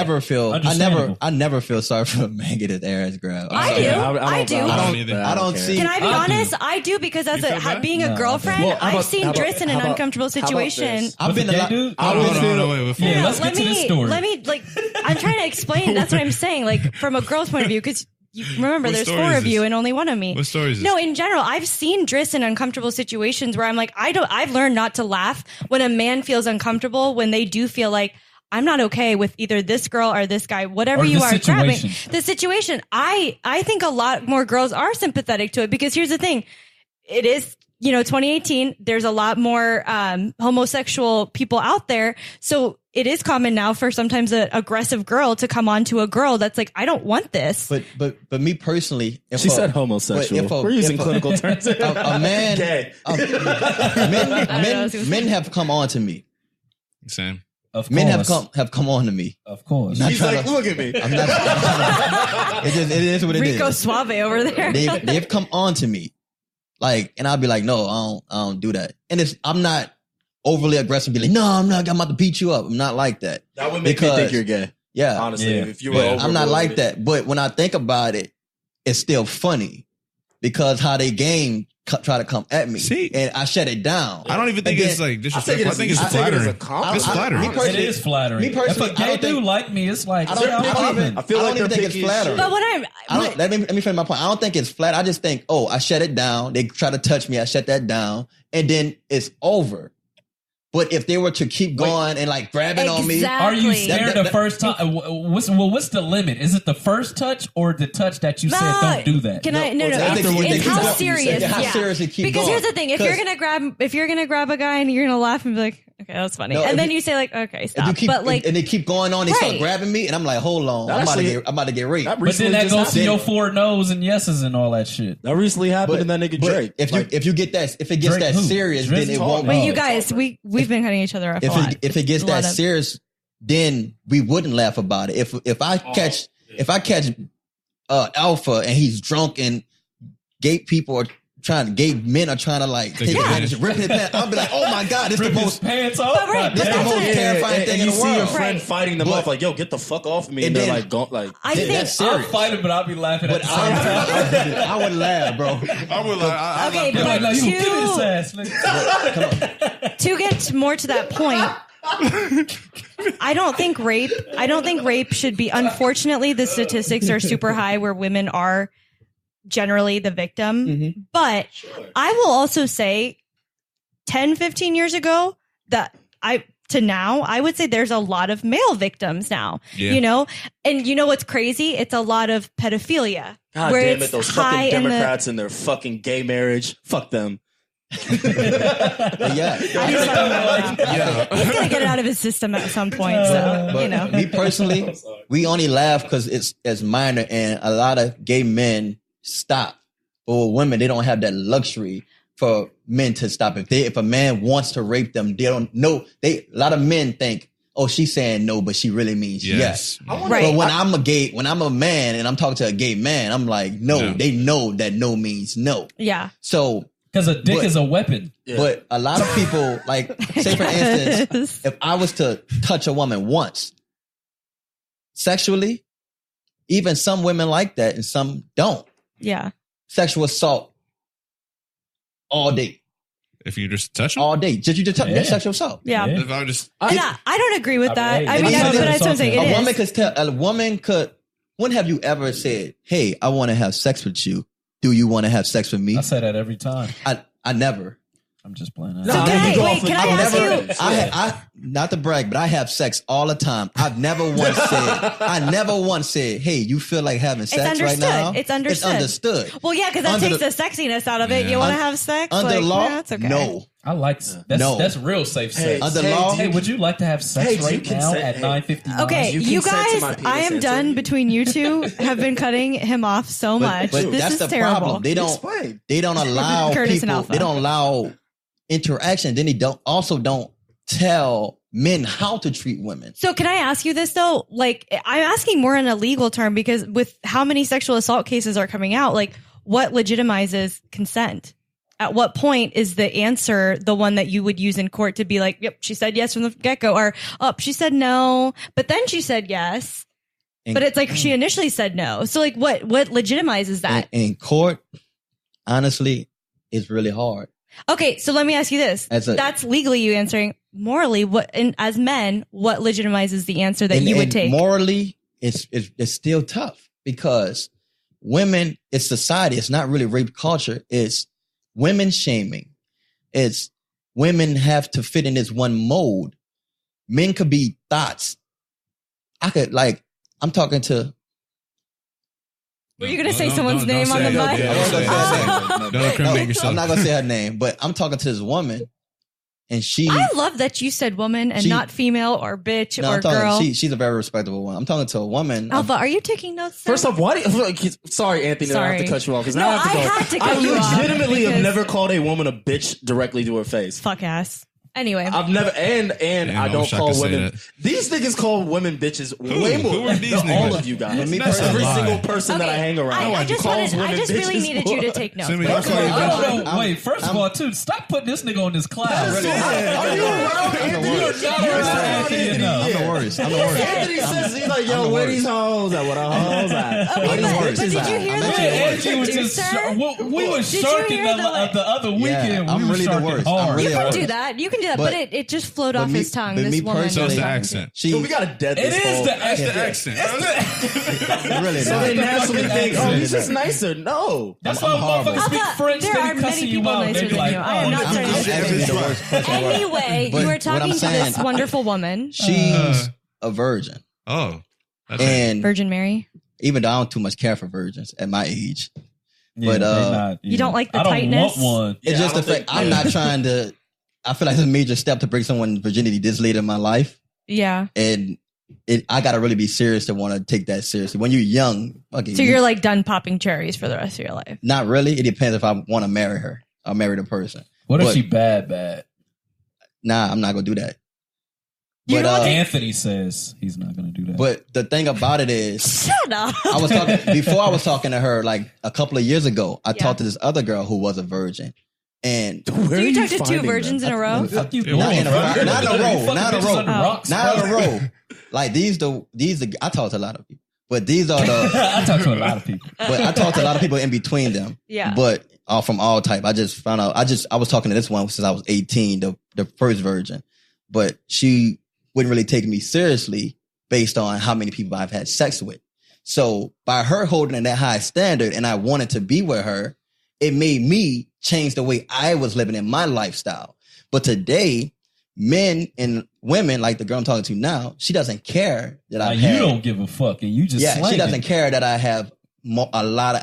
I never feel sorry for a man get his ass grabbed. I do. I don't see. Can I be honest? I do because as being a girlfriend, I've seen Driss in an uncomfortable situation. I've been a lot. Let's get to this story. Let me I'm trying to explain. That's what I'm saying. Like from a girl's point of view, because you remember there's 4 of you and only one of me. What story is this? No, in general, I've seen Driss in uncomfortable situations where I'm like, I've learned not to laugh when a man feels uncomfortable, when they do feel like I'm not okay with either this girl or this guy, whatever you are grabbing. The situation. I think a lot more girls are sympathetic to it because here's the thing. It is 2018, there's a lot more homosexual people out there. So it is common now for sometimes an aggressive girl to come on to a girl that's like, I don't want this. But me personally, she said homosexual. We're using clinical terms. A man, men have come on to me. Same. Of course. Men have come on to me. Of course. He's like, look at me. I'm not. It is what it is. Rico Suave over there. They've come on to me, like, and I'll be like, no, I don't do that. And I'm not overly aggressive. Be like, no, I'm not. I'm about to beat you up. I'm not like that. That would make me think you're gay. Yeah, honestly, if you were, I'm not like that. But when I think about it, it's still funny because how they try to come at me. See, and I shut it down. I don't even think it's like disrespectful. I think it's flattering. It's flattering. It is flattering. Me personally, if a gay dude like me, it's like I feel like they're think it's flattering. But let me finish my point. I don't think it's flat. I just think, I shut it down. They try to touch me. I shut that down, and then it's over. But if they were to keep going and like grabbing on me, are you scared the first time? What's the limit? Is it the first touch or the touch that you said don't do that? It's how serious. How serious it keeps because going. Here's the thing: if you're gonna grab a guy and you're gonna laugh and be like, okay, that's funny, and then you say like, okay, stop. But like, and they keep going on, they start grabbing me, and I'm like, hold on, I'm about to get raped. But then that goes to your 4 no's and yeses and all that shit. That recently happened to that nigga Drake. If it gets that serious, then it won't. But you guys, we've been cutting each other off. If it gets that serious, then we wouldn't laugh about it. If I catch Alpha and he's drunk and gay men are trying to like take advantage, rip his pants, I'll be like, oh my God, this is the most pants off. This is the most terrifying thing in the world. You see your friend fighting them off like, yo, get the fuck off of me. And they're like, go, like, I think that's serious. I'll fight him, but I'll be laughing at the same time. I would laugh, bro. I would laugh. Okay, but no, you give me this ass. To get more to that point, I don't think rape should be. Unfortunately, the statistics are super high where women are generally the victim. Mm-hmm. But I will also say 10, 15 years ago I would say there's a lot of male victims now, and you know what's crazy? It's a lot of pedophilia. God damn it, those fucking Democrats and their fucking gay marriage. Fuck them. He's gonna get it out of his system at some point. So me personally, we only laugh because it's minor, and a lot of gay men stop. But with women, they don't have that luxury for men to stop. If a man wants to rape them, they don't know. A lot of men think, oh, she's saying no, but she really means yes. Right. But when I'm a man and I'm talking to a gay man, I'm like, no, they know that no means no. Yeah. So. Because a dick is a weapon. Yeah. But a lot of people, like, say for instance, if I was to touch a woman once, sexually, even some women like that and some don't. Yeah. Sexual assault all day. If you just touch them? All day. You just touch sexual assault. Yeah. If I just... I don't agree with that. I mean, that's what I'm saying. A woman could, when have you ever said, hey, I want to have sex with you? Do you want to have sex with me? I say that every time. I never. I'm just playing. So can I ask you? Not to brag, but I have sex all the time. I've never once said, hey, you feel like having sex right now? It's understood. Well, yeah, because that takes the sexiness out of it. You want to have sex? Under law? That's okay. No. I like that's real safe sex. Under law? Hey, would you like to have sex right now at 9:59? Okay, you guys, I am done between you two. Have been cutting him off so much. But this that's is the terrible. problem. They don't allow people. They don't allow interaction. Then they don't tell men how to treat women. So can I ask you this though? Like, I'm asking more in a legal term because with how many sexual assault cases are coming out, like what legitimizes consent? At what point is the answer the one that you would use in court to be like, yep, she said yes from the get-go, or she said no, but then she said yes. But it's like she initially said no. So like what legitimizes that? In court, honestly, it's really hard. Okay, so let me ask you this. That's legally you answering. Morally, as men, what legitimizes the answer that you would take? Morally, it's still tough because women, it's society. It's not really rape culture. It's women shaming. It's women have to fit in this one mold. Men could be thoughts. I'm talking to Were you going to say someone's name on the mic? I'm not going to say her name, but I'm talking to this woman. And I love that you said woman and not female or bitch or girl. She's a very respectable one. I'm talking to a woman. Alpha, are you taking notes? First off, why do you, sorry, Anthony, I have to cut you off because now I have to go. I legitimately have never called a woman a bitch directly to her face. Fuck ass. Anyway, I've never I don't call women. These niggas call women bitches way more than all of you guys. Every single person that I hang around. I just really needed you to take notes. Wait, first of all, too, stop putting this nigga on this class. Are you around Anthony? I'm the worst. Anthony says he's like, yo, where these hoes at? What are hoes at? But did you hear that? We were sharking the other weekend. I'm really the worst. You can do that. You can do that, but it just flowed off his tongue. This woman. So it's the accent. We gotta dead this. It is the accent. Really? So they naturally think, oh, he's just nicer. No. That's why motherfuckers speak French. There are many people nicer than you. I am not starting this. Anyway, you were talking to this wonderful woman. She's a virgin. Oh. And Virgin Mary? Even though I don't too much care for virgins at my age. But you don't like the tightness? I don't want one. It's just the fact I'm not trying to. I feel like it's a major step to bring someone's virginity this late in my life. Yeah. And I gotta really be serious to want to take that seriously. When you're young, okay. So you're like done popping cherries for the rest of your life? Not really. It depends if I want to marry her. I'll marry the person. What if she bad? Nah, I'm not gonna do that. But Anthony says he's not gonna do that. But the thing about it is, shut up. I was talking to her like a couple of years ago. I talked to this other girl who was a virgin. And so you talked to two virgins in a row? Not in a row. Like these I talked to a lot of people. But these are the I talked to a lot of people. But I talked to a lot of people in between them. Yeah. But from all type. I just found out I was talking to this one since I was 18, the first virgin. But she wouldn't really take me seriously based on how many people I've had sex with. So by her holding that high standard and I wanted to be with her, it made me change the way I was living in my lifestyle. But today, men and women, like the girl I'm talking to now, she doesn't care that I you don't give a fuck and you just she doesn't care that I have a lot of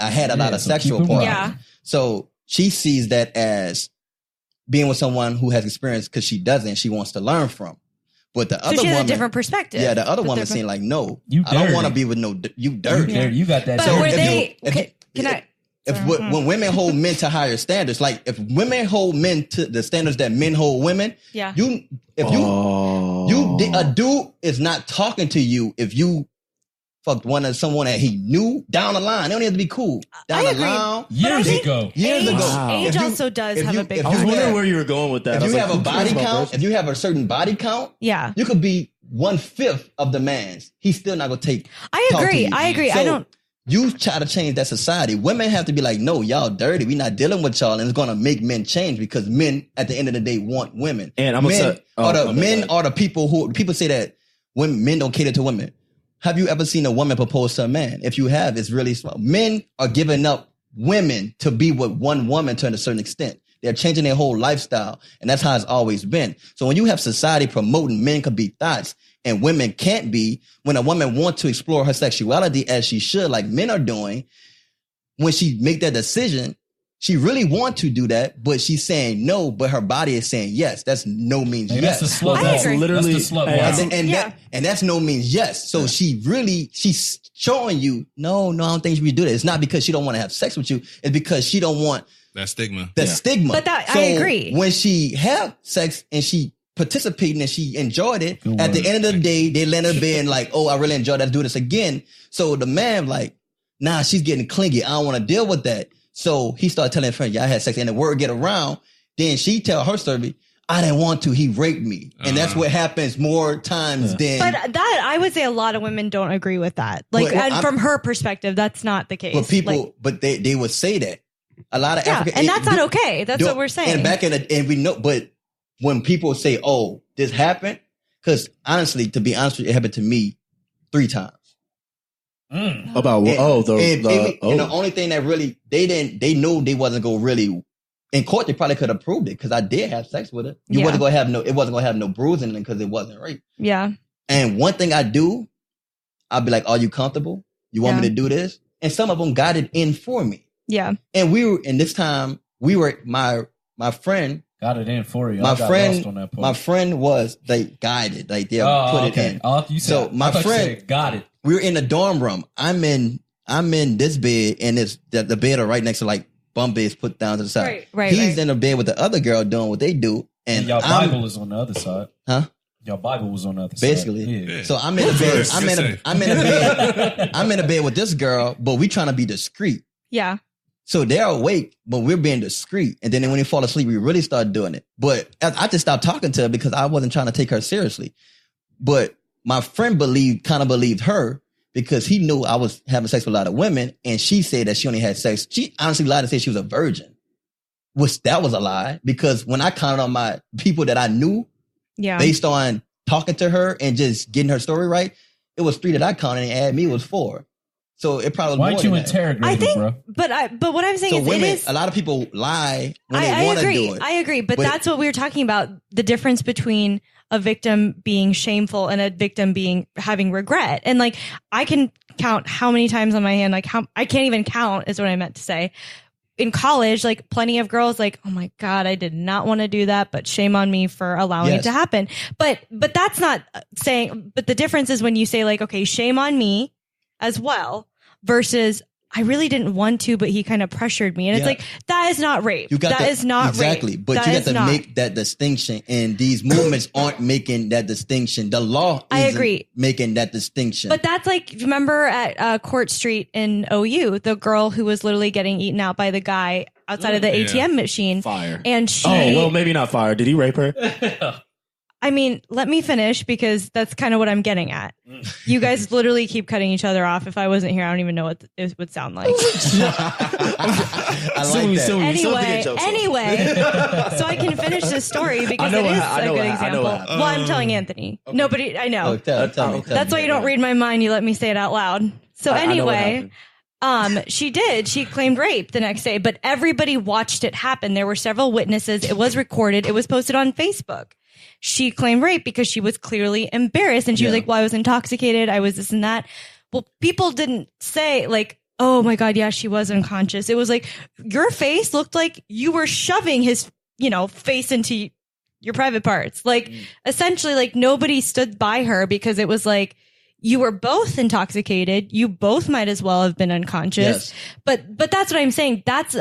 sexual partners. Yeah. So she sees that as being with someone who has experience because she doesn't. She wants to learn from. But the other she has woman, a different perspective. Yeah, the other woman saying like, no, I don't want to be with you dirty. You got that. But were they? When women hold men to higher standards, like if women hold men to the standards that men hold women, a dude is not talking to you if you fucked someone that he knew down the line. They don't have to be cool. Down the line. Years ago. Age also does have a big. I was wondering where you were going with that. If you have a body count, if you have a certain body count, you could be 1/5 of the man's. He's still not gonna take. I agree. So, you try to change that society. Women have to be like, no, y'all dirty. We're not dealing with y'all. And it's going to make men change because men, at the end of the day, want women. And men are the people people say that men don't cater to women. Have you ever seen a woman propose to a man? If you have, it's really small. Men are giving up women to be with one woman to a certain extent. They're changing their whole lifestyle. And that's how it's always been. So when you have society promoting men could be thoughts, and women can't be, when a woman wants to explore her sexuality as she should, like men are doing, when she make that decision, she really want to do that, but she's saying no, but her body is saying yes. That's no means yes. That's the slut. That's literally the slut. And that's no means yes. So she's showing you, no, I don't think she would do that. It's not because she don't want to have sex with you. It's because she don't want that stigma. Stigma. But I agree. When she have sex and she participating and she enjoyed it. At the end of the day, they let her be and like, oh, I really enjoyed that. Do this again. So the man like, nah, she's getting clingy. I don't want to deal with that. So he started telling her friend, yeah, I had sex, and the word get around. Then she tell her story, I didn't want to. He raped me, and that's what happens more times than. But that I would say a lot of women don't agree with that. Like, from her perspective, that's not the case. But people, but they would say that a lot of African, and that's not okay. That's what we're saying. And we know, but. When people say, oh, this happened, because honestly, to be honest with you, it happened to me 3 times. About what? And the only thing that really, they knew they wasn't going to really, in court, they probably could have proved it because I did have sex with her. It wasn't going to have no bruising because it wasn't rape. Yeah. And one thing I do, I'll be like, are you comfortable? You want me to do this? and some of them got it in for me. Yeah. And this time my friend got it in for you. My friend was they guided, like they put it in. You said, so my friend got it. We were in the dorm room. I'm in this bed, and it's the bed are right next to like bunk beds put down to the side. Right. He's in the bed with the other girl doing what they do, and your Bible is on the other side. Huh? Your Bible was on the other basically. side. Yeah. So I'm in the bed. I'm in the bed with this girl, but we trying to be discreet. Yeah. So they're awake, but we're being discreet. And then when they fall asleep, we really start doing it. But I just stopped talking to her because I wasn't trying to take her seriously. But my friend kind of believed her because he knew I was having sex with a lot of women. And she said that she only had sex. She honestly lied and said she was a virgin, which that was a lie. Because when I counted on my people that I knew, based on talking to her and just getting her story right, it was 3 that I counted and add me was 4. So it probably was why more don't you than interrogate that. bro? But what I'm saying is, women, it is, a lot of people lie when they want to do it. I agree, but that's what we were talking about. The difference between a victim being shameful and a victim having regret. And like, I can count how many times on my hand, like I can't even count is what I meant to say. In college, like plenty of girls like, oh my God, I did not want to do that, but shame on me for allowing it to happen. But that's not saying, but the difference is when you say like, okay, shame on me as well versus I really didn't want to, but he kind of pressured me. And it's like, that is not rape. That is not exactly. rape. But you got to make that distinction, and these movements aren't making that distinction. The law isn't making that distinction. But that's like, remember at Court Street in OU, the girl who was literally getting eaten out by the guy outside of the ATM machine. Fire. And she... Oh, well, maybe not fire. Did he rape her? I mean, let me finish because that's kind of what I'm getting at. You guys literally keep cutting each other off. If I wasn't here, I don't even know what it would sound like. I like that. Anyway, so I can finish this story because it is a good example. Well, I'm telling Anthony. Okay. Nobody, I know. Tell me. That's why you don't read my mind. You let me say it out loud. So anyway, she claimed rape the next day, but everybody watched it happen. There were several witnesses. It was recorded. It was posted on Facebook. She claimed rape because she was clearly embarrassed. And she was like, well, I was intoxicated. I was this and that. Well, people didn't say like, oh my God, yeah, she was unconscious. It was like, your face looked like you were shoving his, face into your private parts. Like essentially like nobody stood by her because it was like, you were both intoxicated. You both might as well have been unconscious. Yes. But that's what I'm saying. That's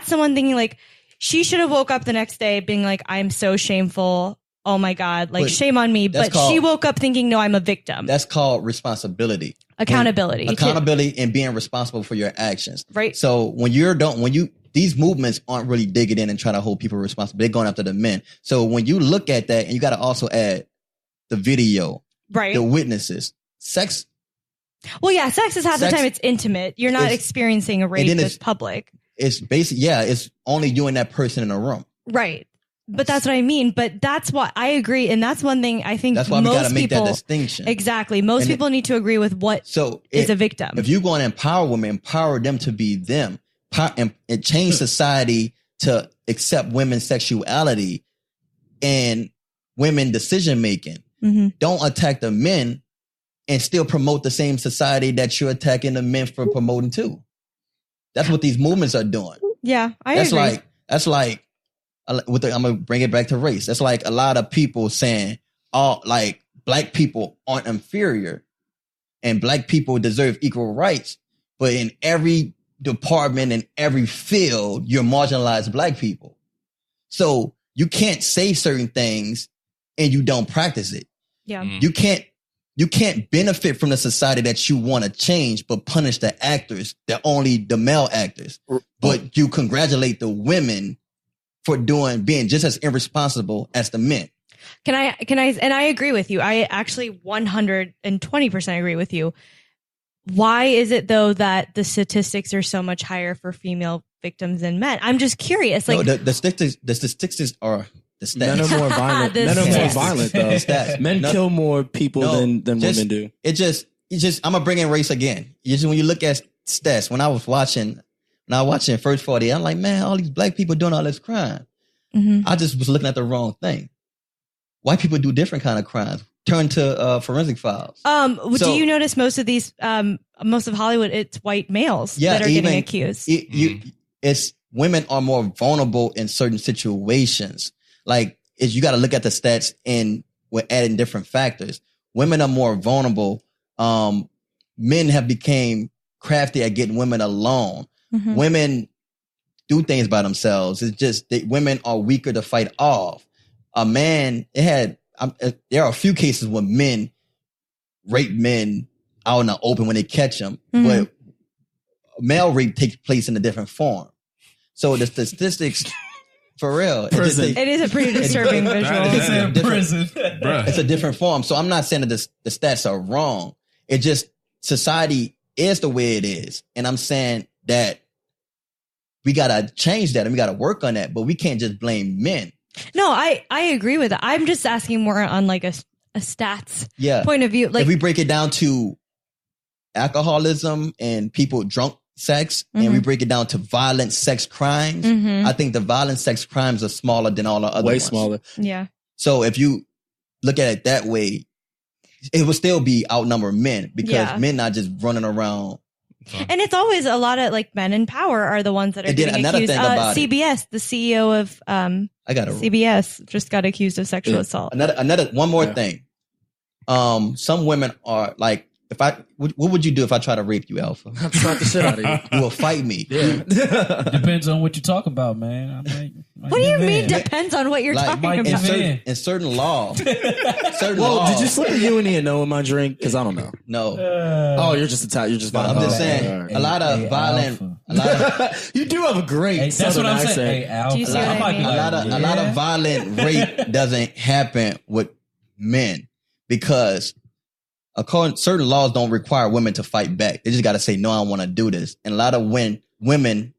someone thinking like, she should have woke up the next day being like, I'm so shameful. Oh my God, like shame on me. But she woke up thinking, no, I'm a victim. That's called responsibility. Accountability. And being responsible for your actions. Right. So when these movements aren't really digging in and trying to hold people responsible. They're going after the men. So when you look at that, and you got to also add the video, right? The witnesses, sex. Well, yeah, sex is half the time it's intimate. You're not experiencing a rape that's public. It's basic. Yeah, it's only you and that person in a room. Right. But that's what I mean. But that's what I agree. And that's one thing I think that's why we got to make that distinction. Exactly. Most people need to agree with what is a victim. If you go and empower women, empower them to be them, and change society to accept women's sexuality and women decision making. Mm-hmm. Don't attack the men and still promote the same society that you're attacking the men for promoting too. That's what these movements are doing. Yeah, I agree. That's like I'm gonna bring it back to race. That's like a lot of people saying, like black people aren't inferior and black people deserve equal rights. But in every department, in every field, you're marginalized black people. So you can't say certain things and you don't practice it. Yeah. You can't benefit from the society that you want to change, but punish the actors, only the male actors. But you congratulate the women for being just as irresponsible as the men. Can I, and I agree with you. I actually 120% agree with you. Why is it though that the statistics are so much higher for female victims than men? I'm just curious. Like the statistics are the stats. Men are more violent. Men are more violent though. Stats. Men kill more people than women do. It just I'm gonna bring in race again. When you look at stats, when I was watching First 40, I'm like, man, all these black people doing all this crime. Mm-hmm. I just was looking at the wrong thing. White people do different kind of crimes. turn to forensic files. Do you notice most of these, most of Hollywood, it's white males that are getting accused? It's women are more vulnerable in certain situations. Like, you got to look at the stats and we're adding different factors. Women are more vulnerable. Men have become crafty at getting women alone. Mm-hmm. Women do things by themselves. It's just that women are weaker to fight off. A man, there are a few cases where men rape men out in the open when they catch them, but male rape takes place in a different form. So the statistics, for real, it is a pretty disturbing visual. It's a different form. So I'm not saying that the stats are wrong. It just, society is the way it is. And I'm saying that we got to change that and we got to work on that, but we can't just blame men. No, I agree with that. I'm just asking more on like a stats point of view. Like, if we break it down to alcoholism and people drunk sex, and we break it down to violent sex crimes, I think the violent sex crimes are smaller than all the other ones. Way smaller. Yeah. So if you look at it that way, it will still be outnumber men because men not just running around. And it's always a lot of like men in power are the ones that are getting accused. CBS, the CEO of CBS just got accused of sexual assault. One more thing. Some women are like, what would you do if I try to rape you, Alpha? I'll slap the shit out of you. You will fight me. Yeah. Depends on what you talk about, man. What do you mean depends on what you're talking about? In certain law. Did you slip a uni and know in my drink? Because I don't know. No. You're just Italian. You're just violent. I'm just saying, a lot of violent. You do have a great southern accent. Do you see what I mean? A lot of violent rape doesn't happen with men because certain laws don't require women to fight back. They just got to say, no, I don't want to do this. And a lot of women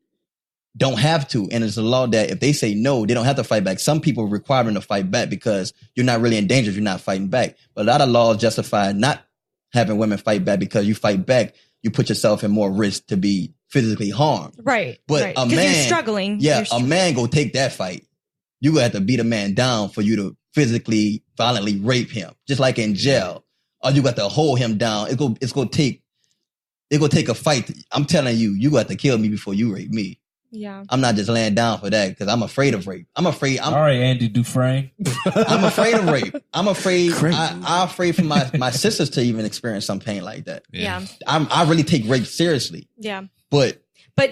don't have to. And it's a law that if they say no, they don't have to fight back. Some people require them to fight back because you're not really in danger if you're not fighting back. But a lot of laws justify not having women fight back because you fight back, you put yourself in more risk to be physically harmed. Right. But a man, you're struggling. Yeah, a man go take that fight. You have to beat a man down for you to physically, violently rape him. Just like in jail. Or you got to hold him down. It's gonna take a fight. I'm telling you, you got to kill me before you rape me. Yeah. I'm not just laying down for that because I'm afraid of rape. All right, Andy Dufresne. I'm afraid of rape. I'm afraid. I'm afraid for my sisters to even experience some pain like that. Yeah. I really take rape seriously. Yeah. But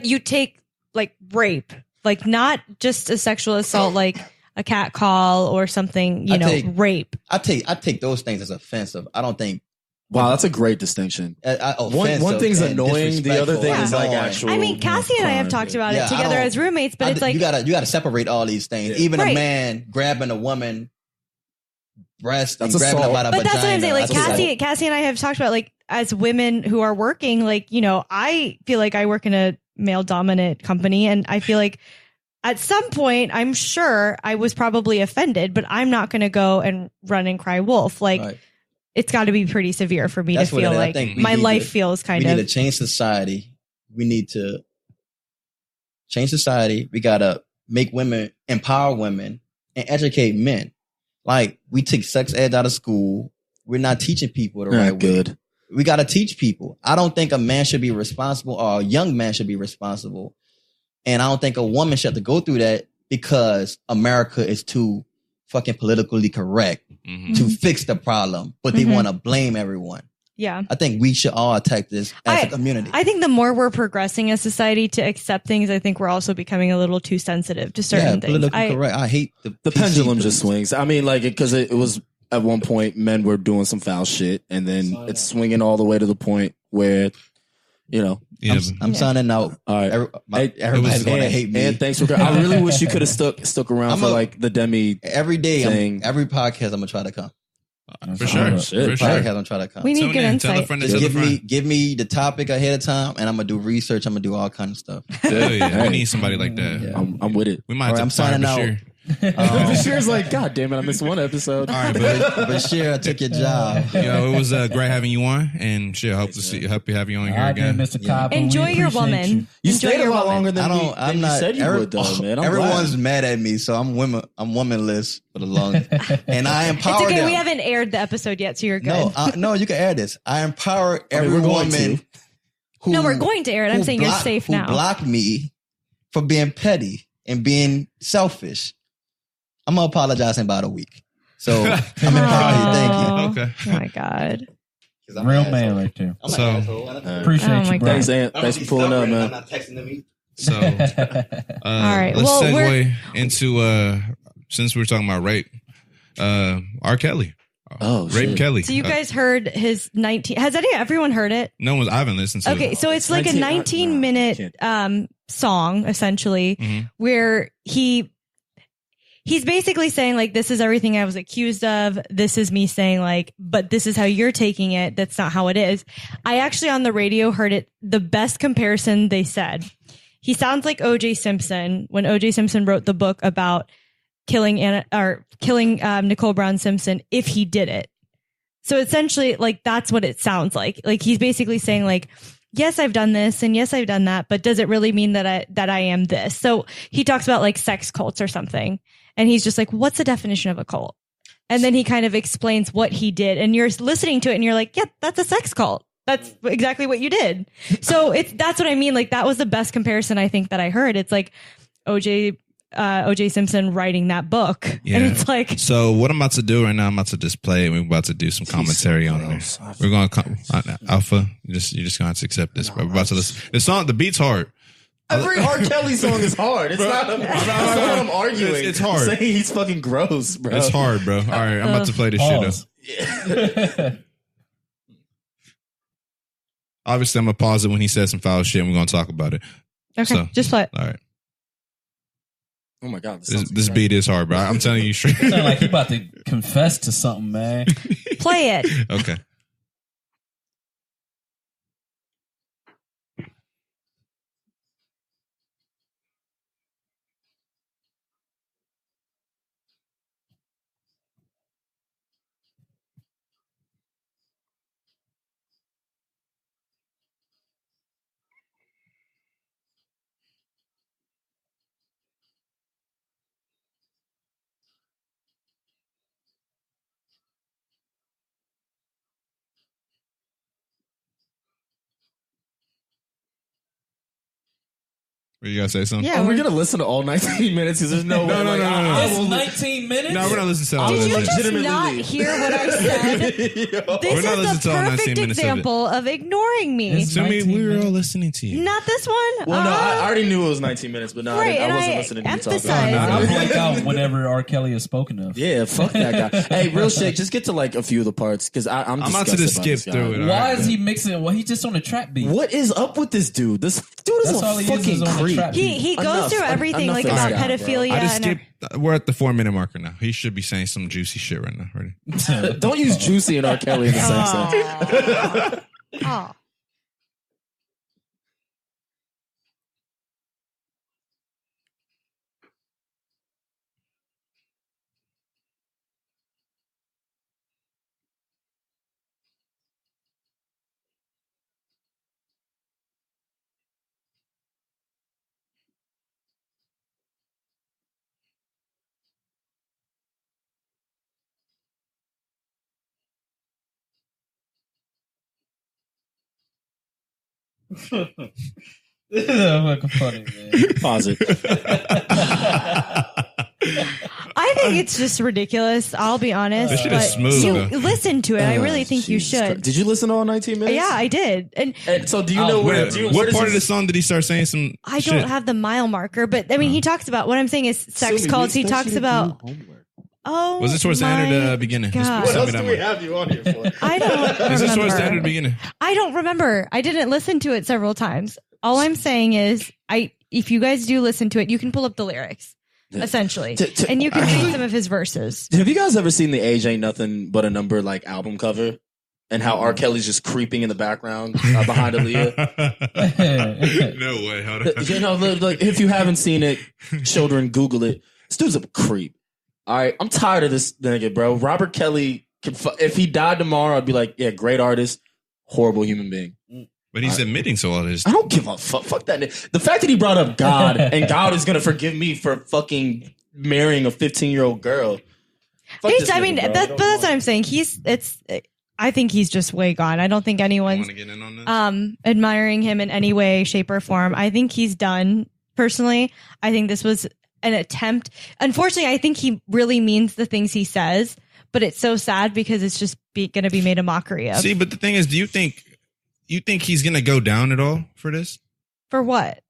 you take like rape, like not just a sexual assault, like a cat call or something, rape. I take those things as offensive. I don't think. Wow, that's a great distinction. One thing's annoying, the other thing is like actual. I mean, Cassie and I have talked about it together as roommates, but it's like you gotta separate all these things. Even a man grabbing a woman breast and grabbing her by the vagina. But that's what I'm saying. Like Cassie and I have talked about, like, as women who are working, like, I feel like I work in a male dominant company, and I feel like at some point, I'm sure I was probably offended, but I'm not going to go and run and cry wolf. Like, it's got to be pretty severe for me to feel like my life feels kind of. We need to change society. We need to change society. We got to make women, empower women, and educate men. Like, we take sex ed out of school. We're not teaching people the right way. We got to teach people. I don't think a man should be responsible or a young man should be responsible. And I don't think a woman should have to go through that because America is too fucking politically correct to fix the problem, but they want to blame everyone. Yeah. I think we should all attack this as a community. I think the more we're progressing as society to accept things, I think we're also becoming a little too sensitive to certain things. Politically correct. I hate the pendulum just swings. I mean, like, because it was at one point men were doing some foul shit, and then it's swinging all the way to the point where, I'm signing out. All right, everybody's going to hate me. And thanks for. I really wish you could have stuck around for like the Demi every day. Every podcast, I'm gonna try to come. For sure. I'm gonna try to come. We need good insight. Give me the topic ahead of time, and I'm gonna do research. I'm gonna do all kinds of stuff. Hell yeah, we need somebody like that. Yeah. I'm with it. We might have to sign out. Bashir's like, God damn it, I missed one episode. All right, Bashir, I took your job. It was great having you on, and hope to have you on here again. Mr. Kiper, enjoy your woman. You stayed a lot longer than I'm not. you said you would, though, man. Everyone's mad at me, so I'm womanless for the long, and I empower It's okay. them. We haven't aired the episode yet, so you're good. No, you can air this. I empower every woman. No, we're going to air it. I'm saying you're safe now. Who block me for being petty and being selfish? I'm gonna apologize in about a week. So I'm empowering you. Thank you. Okay. Oh my God. Real man right there. So appreciate you, bro. Thanks for pulling up, man. I'm not texting to me. So all right. Let's segue into since we were talking about rape, R. Kelly. Rape Kelly. So you guys heard his 19? Has everyone heard it? I haven't listened to it. Okay, so it's like a 19-minute song essentially, where he's basically saying like, this is everything I was accused of. This is me saying like, but this is how you're taking it. That's not how it is. I actually on the radio heard it. The best comparison they said, he sounds like O.J. Simpson when O.J. Simpson wrote the book about killing Nicole Brown Simpson if he did it. So essentially, like, that's what it sounds like. Like, he's basically saying like, yes, I've done this and yes, I've done that, but does it really mean that I am this? So he talks about like sex cults or something. And he's just like, what's the definition of a cult? And then he kind of explains what he did. And you're listening to it and you're like, yeah, that's a sex cult. That's exactly what you did. So that's what I mean. Like, that was the best comparison I think that I heard. It's like OJ Simpson writing that book. Yeah. And it's like, so what I'm about to do right now, I'm about to just play it. We're about to do some commentary on it. We're going to Alpha. You're just going to have to accept this, bro. We're about to listen. The beat's hard. Every R. Kelly song is hard. It's not I'm arguing. It's hard. Saying he's fucking gross, bro. It's hard, bro. All right, I'm about to play this shit though. Obviously, I'm going to pause it when he says some foul shit and we're going to talk about it. okay, so, just play it. All right. Oh my God. This beat is hard, bro. I'm telling you straight. Sound like you about to confess to something, man. Play it. Okay. Were you gonna say something? Yeah, we're gonna listen to all 19 minutes because there's no way. No. It's 19 minutes? No, we're not listening to all Did you 19 just not hear what I said? This not listening is to the all 19 perfect minutes of it. example of ignoring me. It's To me, 19 we were all minutes. listening to you. Not this one. Well, no, I already knew it was 19 minutes, but no, Right, I and wasn't I listening to you talk emphasized- about I it. blank out whenever R. Kelly is spoken of. Yeah, fuck that guy. Hey, real shit, just get to like a few of the parts because I'm about to just skip through it. Why is he mixing? Well, he's just on a trap beat. What is up with this dude? This dude is That's all a he is fucking on the creep. trap beat. He goes Enough. through everything Enough like of about this guy, bro. pedophilia. I just and skipped. We're at the 4-minute marker now. He should be saying some juicy shit right now. Ready? Don't use Juicy and R. Kelly in the same sentence. Oh. This is fucking funny, man. Pause it. I think it's just ridiculous. I'll be honest. This shit but is smooth, you though. listen to it. I really think you Jesus should. Christ. Did you listen to all 19 minutes? Yeah, I did. And So do you know where? What part of the song did he start saying some? I shit? don't have the mile marker, but I mean, he talks about what I'm saying is sex cults. He talks about. Oh, Was it towards the end or the beginning? God. Just What tell else me do we that have you on here for? I don't much. Is this towards the end or the remember. beginning? I don't remember. I didn't listen to it several times. All I'm saying is, if you guys do listen to it, you can pull up the lyrics, essentially, and you can read some of his verses. Have you guys ever seen the Age Ain't Nothing But a Number like album cover? And how R. Kelly's just creeping in the background behind Aaliyah? No way. Hold on. You know, like if you haven't seen it, children, Google it. This dude's a creep. All right, I'm tired of this nigga, bro. Robert Kelly, if he died tomorrow, I'd be like, yeah, great artist, horrible human being. But he's admitting to all this. I don't give a fuck. Fuck that nigga. The fact that he brought up God and God is gonna forgive me for fucking marrying a 15-year-old girl. But that's what I'm saying. I think he's just way gone. I don't think anyone's admiring him in any way, shape, or form. I think he's done. Personally, I think this was an attempt. Unfortunately, I think he really means the things he says, but it's so sad because it's just going to be made a mockery of. See, but the thing is, do you think he's going to go down at all for this? For what?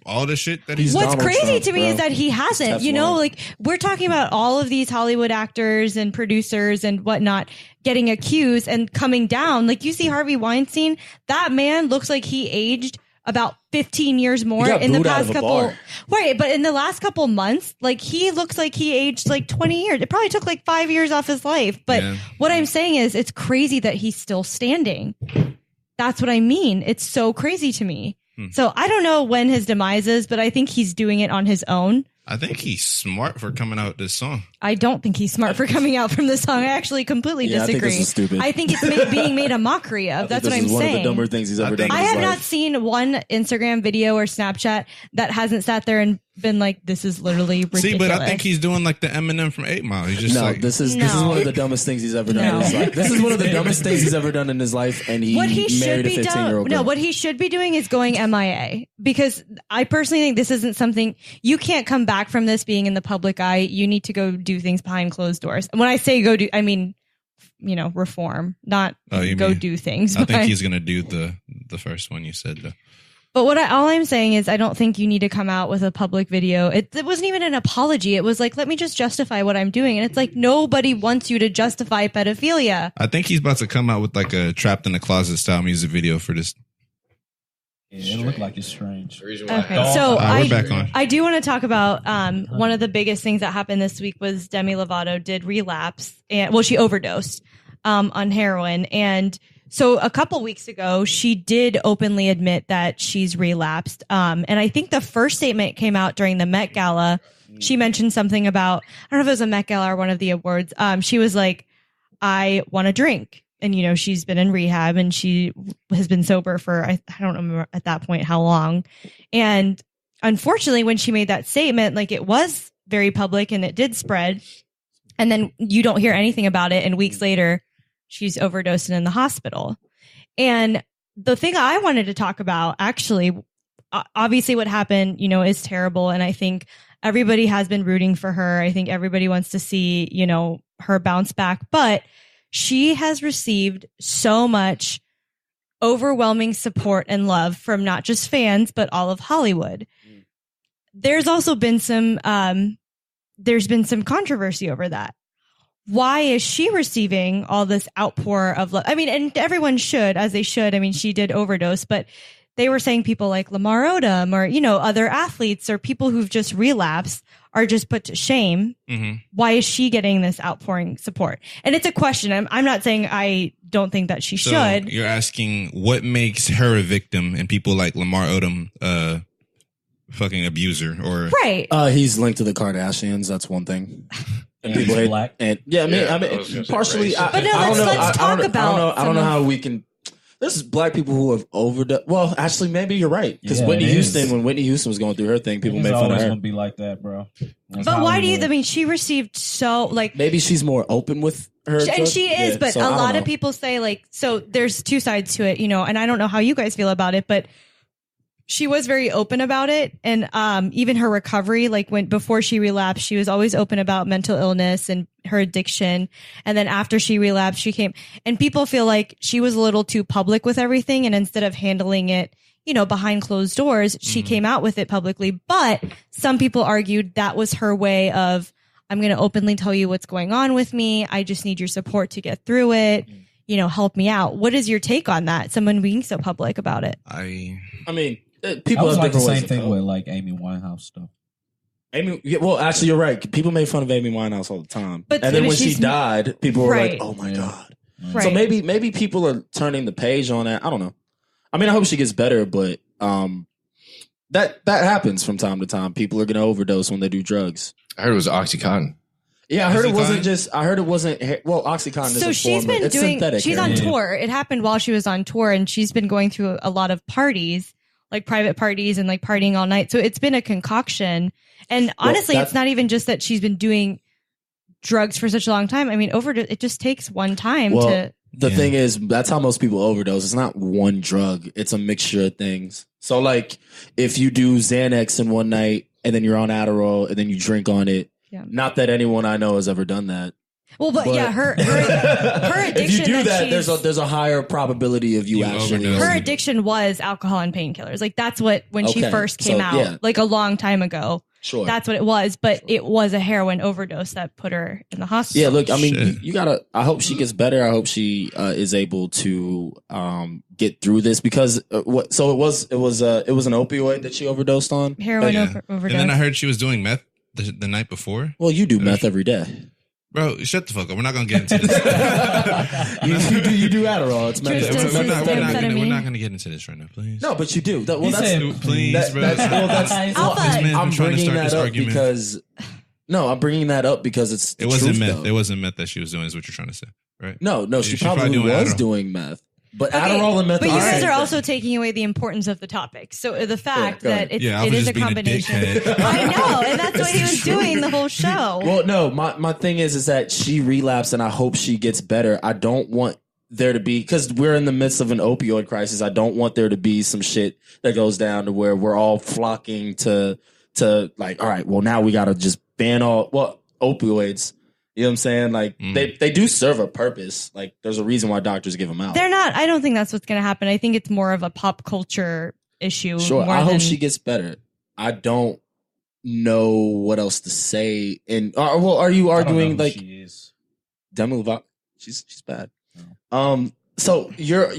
All the shit that he's What's Donald crazy Trump, to me bro. is that he hasn't, like we're talking about all of these Hollywood actors and producers and whatnot getting accused and coming down. Like you see Harvey Weinstein, that man looks like he aged about 15 years more in the past couple. Right. But in the last couple months, like he looks like he aged like 20 years. It probably took like 5 years off his life. But what I'm saying is it's crazy that he's still standing. That's what I mean. It's so crazy to me. So I don't know when his demise is, but I think he's doing it on his own. I think he's smart for coming out with this song. I don't think he's smart for coming out from this song. I actually completely disagree. I think this is stupid. I think it's being made a mockery of. That's what I'm saying. One of the dumber things he's ever done. I have not seen one Instagram video or Snapchat that hasn't sat there and been like, this is literally ridiculous. See, but I think he's doing like the Eminem from 8 Mile. He's just this is one of the dumbest things he's ever done in his life. This is one of the dumbest things he's ever done in his life, and he married a 15-year-old girl. No, what he should be doing is going MIA, because I personally think this isn't something you can't come back from this being in the public eye. You need to go do things behind closed doors. And when I say go do, I mean, reform, not do things. I think he's going to do the first one you said though. But all I'm saying is I don't think you need to come out with a public video. It wasn't even an apology. It was like, let me just justify what I'm doing. And it's like, nobody wants you to justify pedophilia. I think he's about to come out with like a Trapped in the Closet style music video for this. Yeah, it looked like it's strange. Okay, so we're back on. I do want to talk about one of the biggest things that happened this week was Demi Lovato did relapse. She overdosed on heroin. And so a couple weeks ago, she did openly admit that she's relapsed. And I think the first statement came out during the Met Gala. She mentioned something about, I don't know if it was a Met Gala or one of the awards. She was like, I want to drink. And, she's been in rehab and she has been sober for, I don't remember at that point how long. And unfortunately, when she made that statement, like it was very public and it did spread. And then you don't hear anything about it. And weeks later, she's overdosed and in the hospital. And the thing I wanted to talk about, actually, obviously what happened, is terrible. And I think everybody has been rooting for her. I think everybody wants to see, her bounce back. But she has received so much overwhelming support and love from not just fans, but all of Hollywood. There's also been some controversy over that. Why is she receiving all this outpour of love? I mean, and everyone should, as they should. I mean, she did overdose, but they were saying people like Lamar Odom or, other athletes or people who've just relapsed are just put to shame. Mm-hmm. Why is she getting this outpouring support? And it's a question. I'm not saying I don't think that she should. You're asking what makes her a victim and people like Lamar Odom fucking abuser or right? He's linked to the Kardashians. That's one thing. And people hate black. And I mean, partially. But let's talk about. I don't know how we can. There's black people who have overdone. Well, actually, maybe you're right. Because when Whitney Houston was going through her thing, people made fun of her. It's gonna be like that, bro. But why do you? I mean, she received so maybe she's more open with her, and she is. But a lot of people say so. There's two sides to it, and I don't know how you guys feel about it, but she was very open about it, and even her recovery, before she relapsed, she was always open about mental illness and her addiction. And then after she relapsed, she came, and people feel like she was a little too public with everything, and instead of handling it, behind closed doors, she came out with it publicly. But some people argued that was her way of, I'm going to openly tell you what's going on with me. I just need your support to get through it. Help me out. What is your take on that? Someone being so public about it. I mean. People have like the same thing with Amy Winehouse stuff. Well, actually, you're right. People made fun of Amy Winehouse all the time, and then when she died, people were like, "Oh my god!" Right. So maybe people are turning the page on that. I don't know. I mean, I hope she gets better, but that happens from time to time. People are going to overdose when they do drugs. I heard it was OxyContin. Yeah, I heard it wasn't just. I heard it wasn't. Well, OxyContin is so she's been doing. She's on tour. It happened while she was on tour, and she's been going through a lot of parties, like private parties, and like partying all night. So it's been a concoction. And honestly, it's not even just that she's been doing drugs for such a long time. I mean, it just takes one time to. The thing is, that's how most people overdose. It's not one drug. It's a mixture of things. So, like, if you do Xanax in one night and then you're on Adderall and then you drink on it, not that anyone I know has ever done that. Well, but yeah, her addiction. If you do that, there's a higher probability of you actually. Her addiction was alcohol and painkillers. Like that's when she first came out, like a long time ago. Sure, that's what it was. But it was a heroin overdose that put her in the hospital. Yeah, look, I mean, you gotta. I hope she gets better. I hope she is able to get through this because what? So it was an opioid that she overdosed on. Heroin overdose. And then I heard she was doing meth the night before. Well, you do meth every day. Bro, shut the fuck up. We're not going to get into this. you do Adderall. It's meth. We're not going to get into this right now, please. No, but you do. Please, bro. I'm bringing that up because... No, I'm bringing that up because it's It wasn't meth. Though. It wasn't meth that she was doing is what you're trying to say, right? No, she probably was doing meth. But Adderall and meth. But you guys are also taking away the importance of the topic. So the fact that it is a combination. I know, and that's what he was doing the whole show. Well, no, my thing is that she relapsed, and I hope she gets better. I don't want there to be, because we're in the midst of an opioid crisis. I don't want there to be some shit that goes down to where we're all flocking to like, all right, well now we got to just ban all opioids. You know what I'm saying? Like they do serve a purpose. Like there's a reason why doctors give them out. They're not. I don't think that's what's going to happen. I think it's more of a pop culture issue. Sure. I hope she gets better. I don't know what else to say. And are you arguing like Demi Lovato? She's bad. No. So your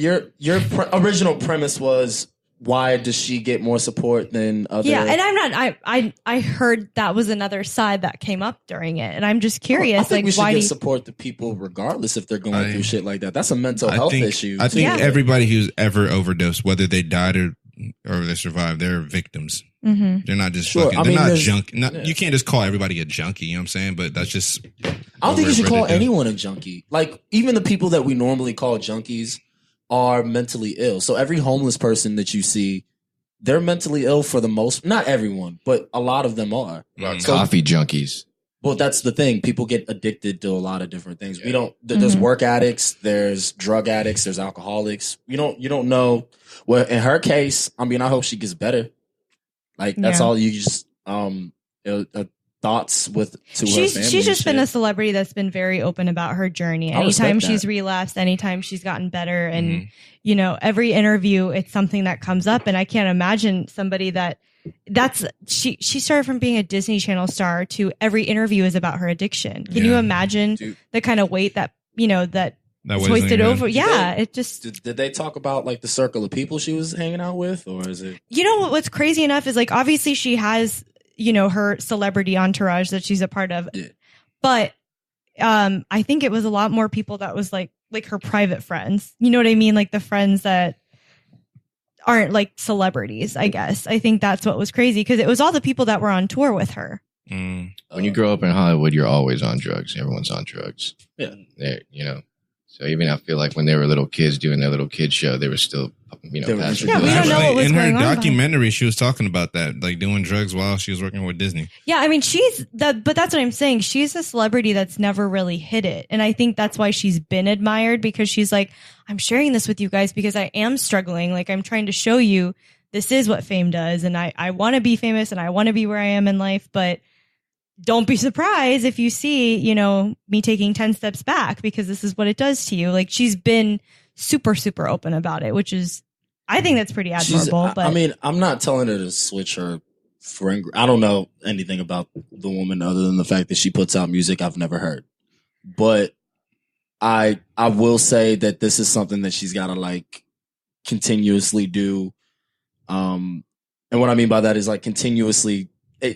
original premise was, why does she get more support than other? Yeah, and I'm not. I heard that was another side that came up during it, and I'm just curious. I think we should support the people regardless if they're going through shit like that. That's a mental health issue. I think everybody who's ever overdosed, whether they died or they survived, they're victims. Mm-hmm. They're not just fucking. They're not junk. You can't just call everybody a junkie. You know what I'm saying? But that's just. I don't think you should call anyone a junkie. Like even the people that we normally call junkies are mentally ill. So every homeless person that you see, they're mentally ill for the most. Not everyone, but a lot of them are. Coffee junkies. Well, that's the thing. People get addicted to a lot of different things. We don't. There's work addicts. There's drug addicts. There's alcoholics. You don't know. Well, in her case, I mean, I hope she gets better. Like that's all. You just thoughts to her family. She's just been a celebrity that's been very open about her journey. Anytime she's relapsed, anytime she's gotten better, and every interview, it's something that comes up. And I can't imagine somebody she started from being a Disney Channel star to every interview is about her addiction. Can you imagine the kind of weight that that hoisted over? It just did they talk about like the circle of people she was hanging out with, or is it? What's crazy enough is like obviously she has her celebrity entourage that she's a part of, but I think it was a lot more people that was like her private friends. You know what I mean? Like the friends that aren't like celebrities. I guess I think that's what was crazy because it was all the people that were on tour with her. When you grow up in Hollywood, you're always on drugs. Everyone's on drugs. Yeah, So even I feel like when they were little kids doing their little kid show, they were still, we don't know what was in her going on documentary, she was talking about that, like doing drugs while she was working with Disney. Yeah, I mean, but that's what I'm saying. She's a celebrity that's never really hit it. And I think that's why she's been admired, because she's like, I'm sharing this with you guys because I am struggling. Like, I'm trying to show you this is what fame does. And I want to be famous and I want to be where I am in life. But don't be surprised if you see, me taking 10 steps back, because this is what it does to you. Like, she's been super, super open about it, which is, I think that's pretty admirable. But I mean, I'm not telling her to switch her friend. I don't know anything about the woman other than the fact that she puts out music I've never heard. But I will say that this is something that she's got to like continuously do. And what I mean by that is like continuously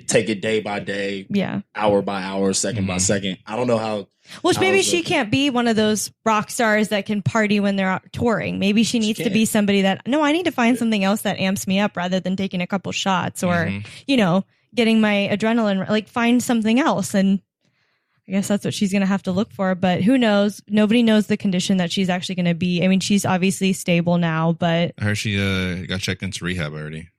take it day by day, hour by hour, second by second. I don't know how. Well, maybe she can't be one of those rock stars that can party when they're out touring. Maybe she needs to be somebody that, no, I need to find something else that amps me up rather than taking a couple shots or, getting my adrenaline, like find something else. And I guess that's what she's going to have to look for. But who knows? Nobody knows the condition that she's actually going to be. I mean, she's obviously stable now, but I heard she got checked into rehab already.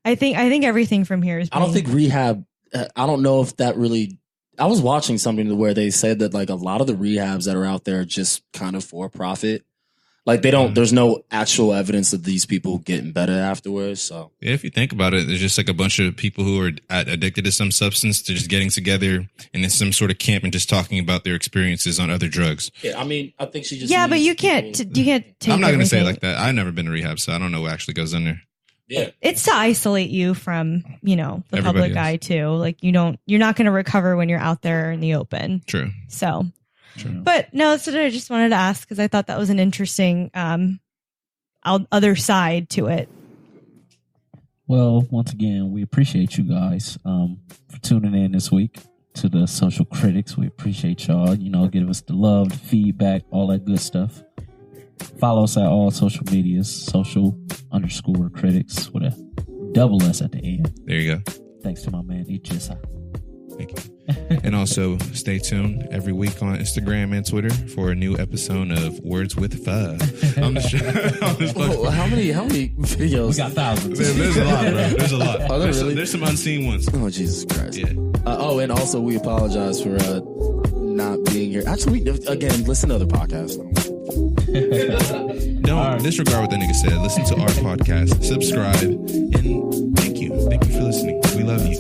I think everything from here is. I don't think rehab. I don't know if that really. I was watching something where they said that like a lot of the rehabs that are out there are just kind of for profit. Like they don't. There's no actual evidence of these people getting better afterwards. So yeah, if you think about it, there's just like a bunch of people who are addicted to some substance to just getting together and in some sort of camp and just talking about their experiences on other drugs. Yeah, I mean, I think she just. Yeah, but you can't. You can't take. I'm not going to say it like that. I've never been to rehab, so I don't know what actually goes in there. Yeah, it's to isolate you from the public eye too. Like you're not going to recover when you're out there in the open. True. So, but no, so I just wanted to ask because I thought that was an interesting other side to it. Well, once again, we appreciate you guys for tuning in this week to the Social Critics. We appreciate y'all. Give us the love, the feedback, all that good stuff. Follow us at all social medias, social_critics with a double S at the end. There you go. Thanks to my man, Ichisa. Thank you. And also stay tuned every week on Instagram and Twitter for a new episode of Words with Pho. I'm just how many videos? We got thousands. There's a lot, bro. There's a lot. Are there really? There's some unseen ones. Oh, Jesus Christ. Yeah. And also we apologize for not being here. Actually, again, listen to other podcasts. Don't disregard what that nigga said. Listen to our podcast, subscribe, and thank you. Thank you for listening. We love you.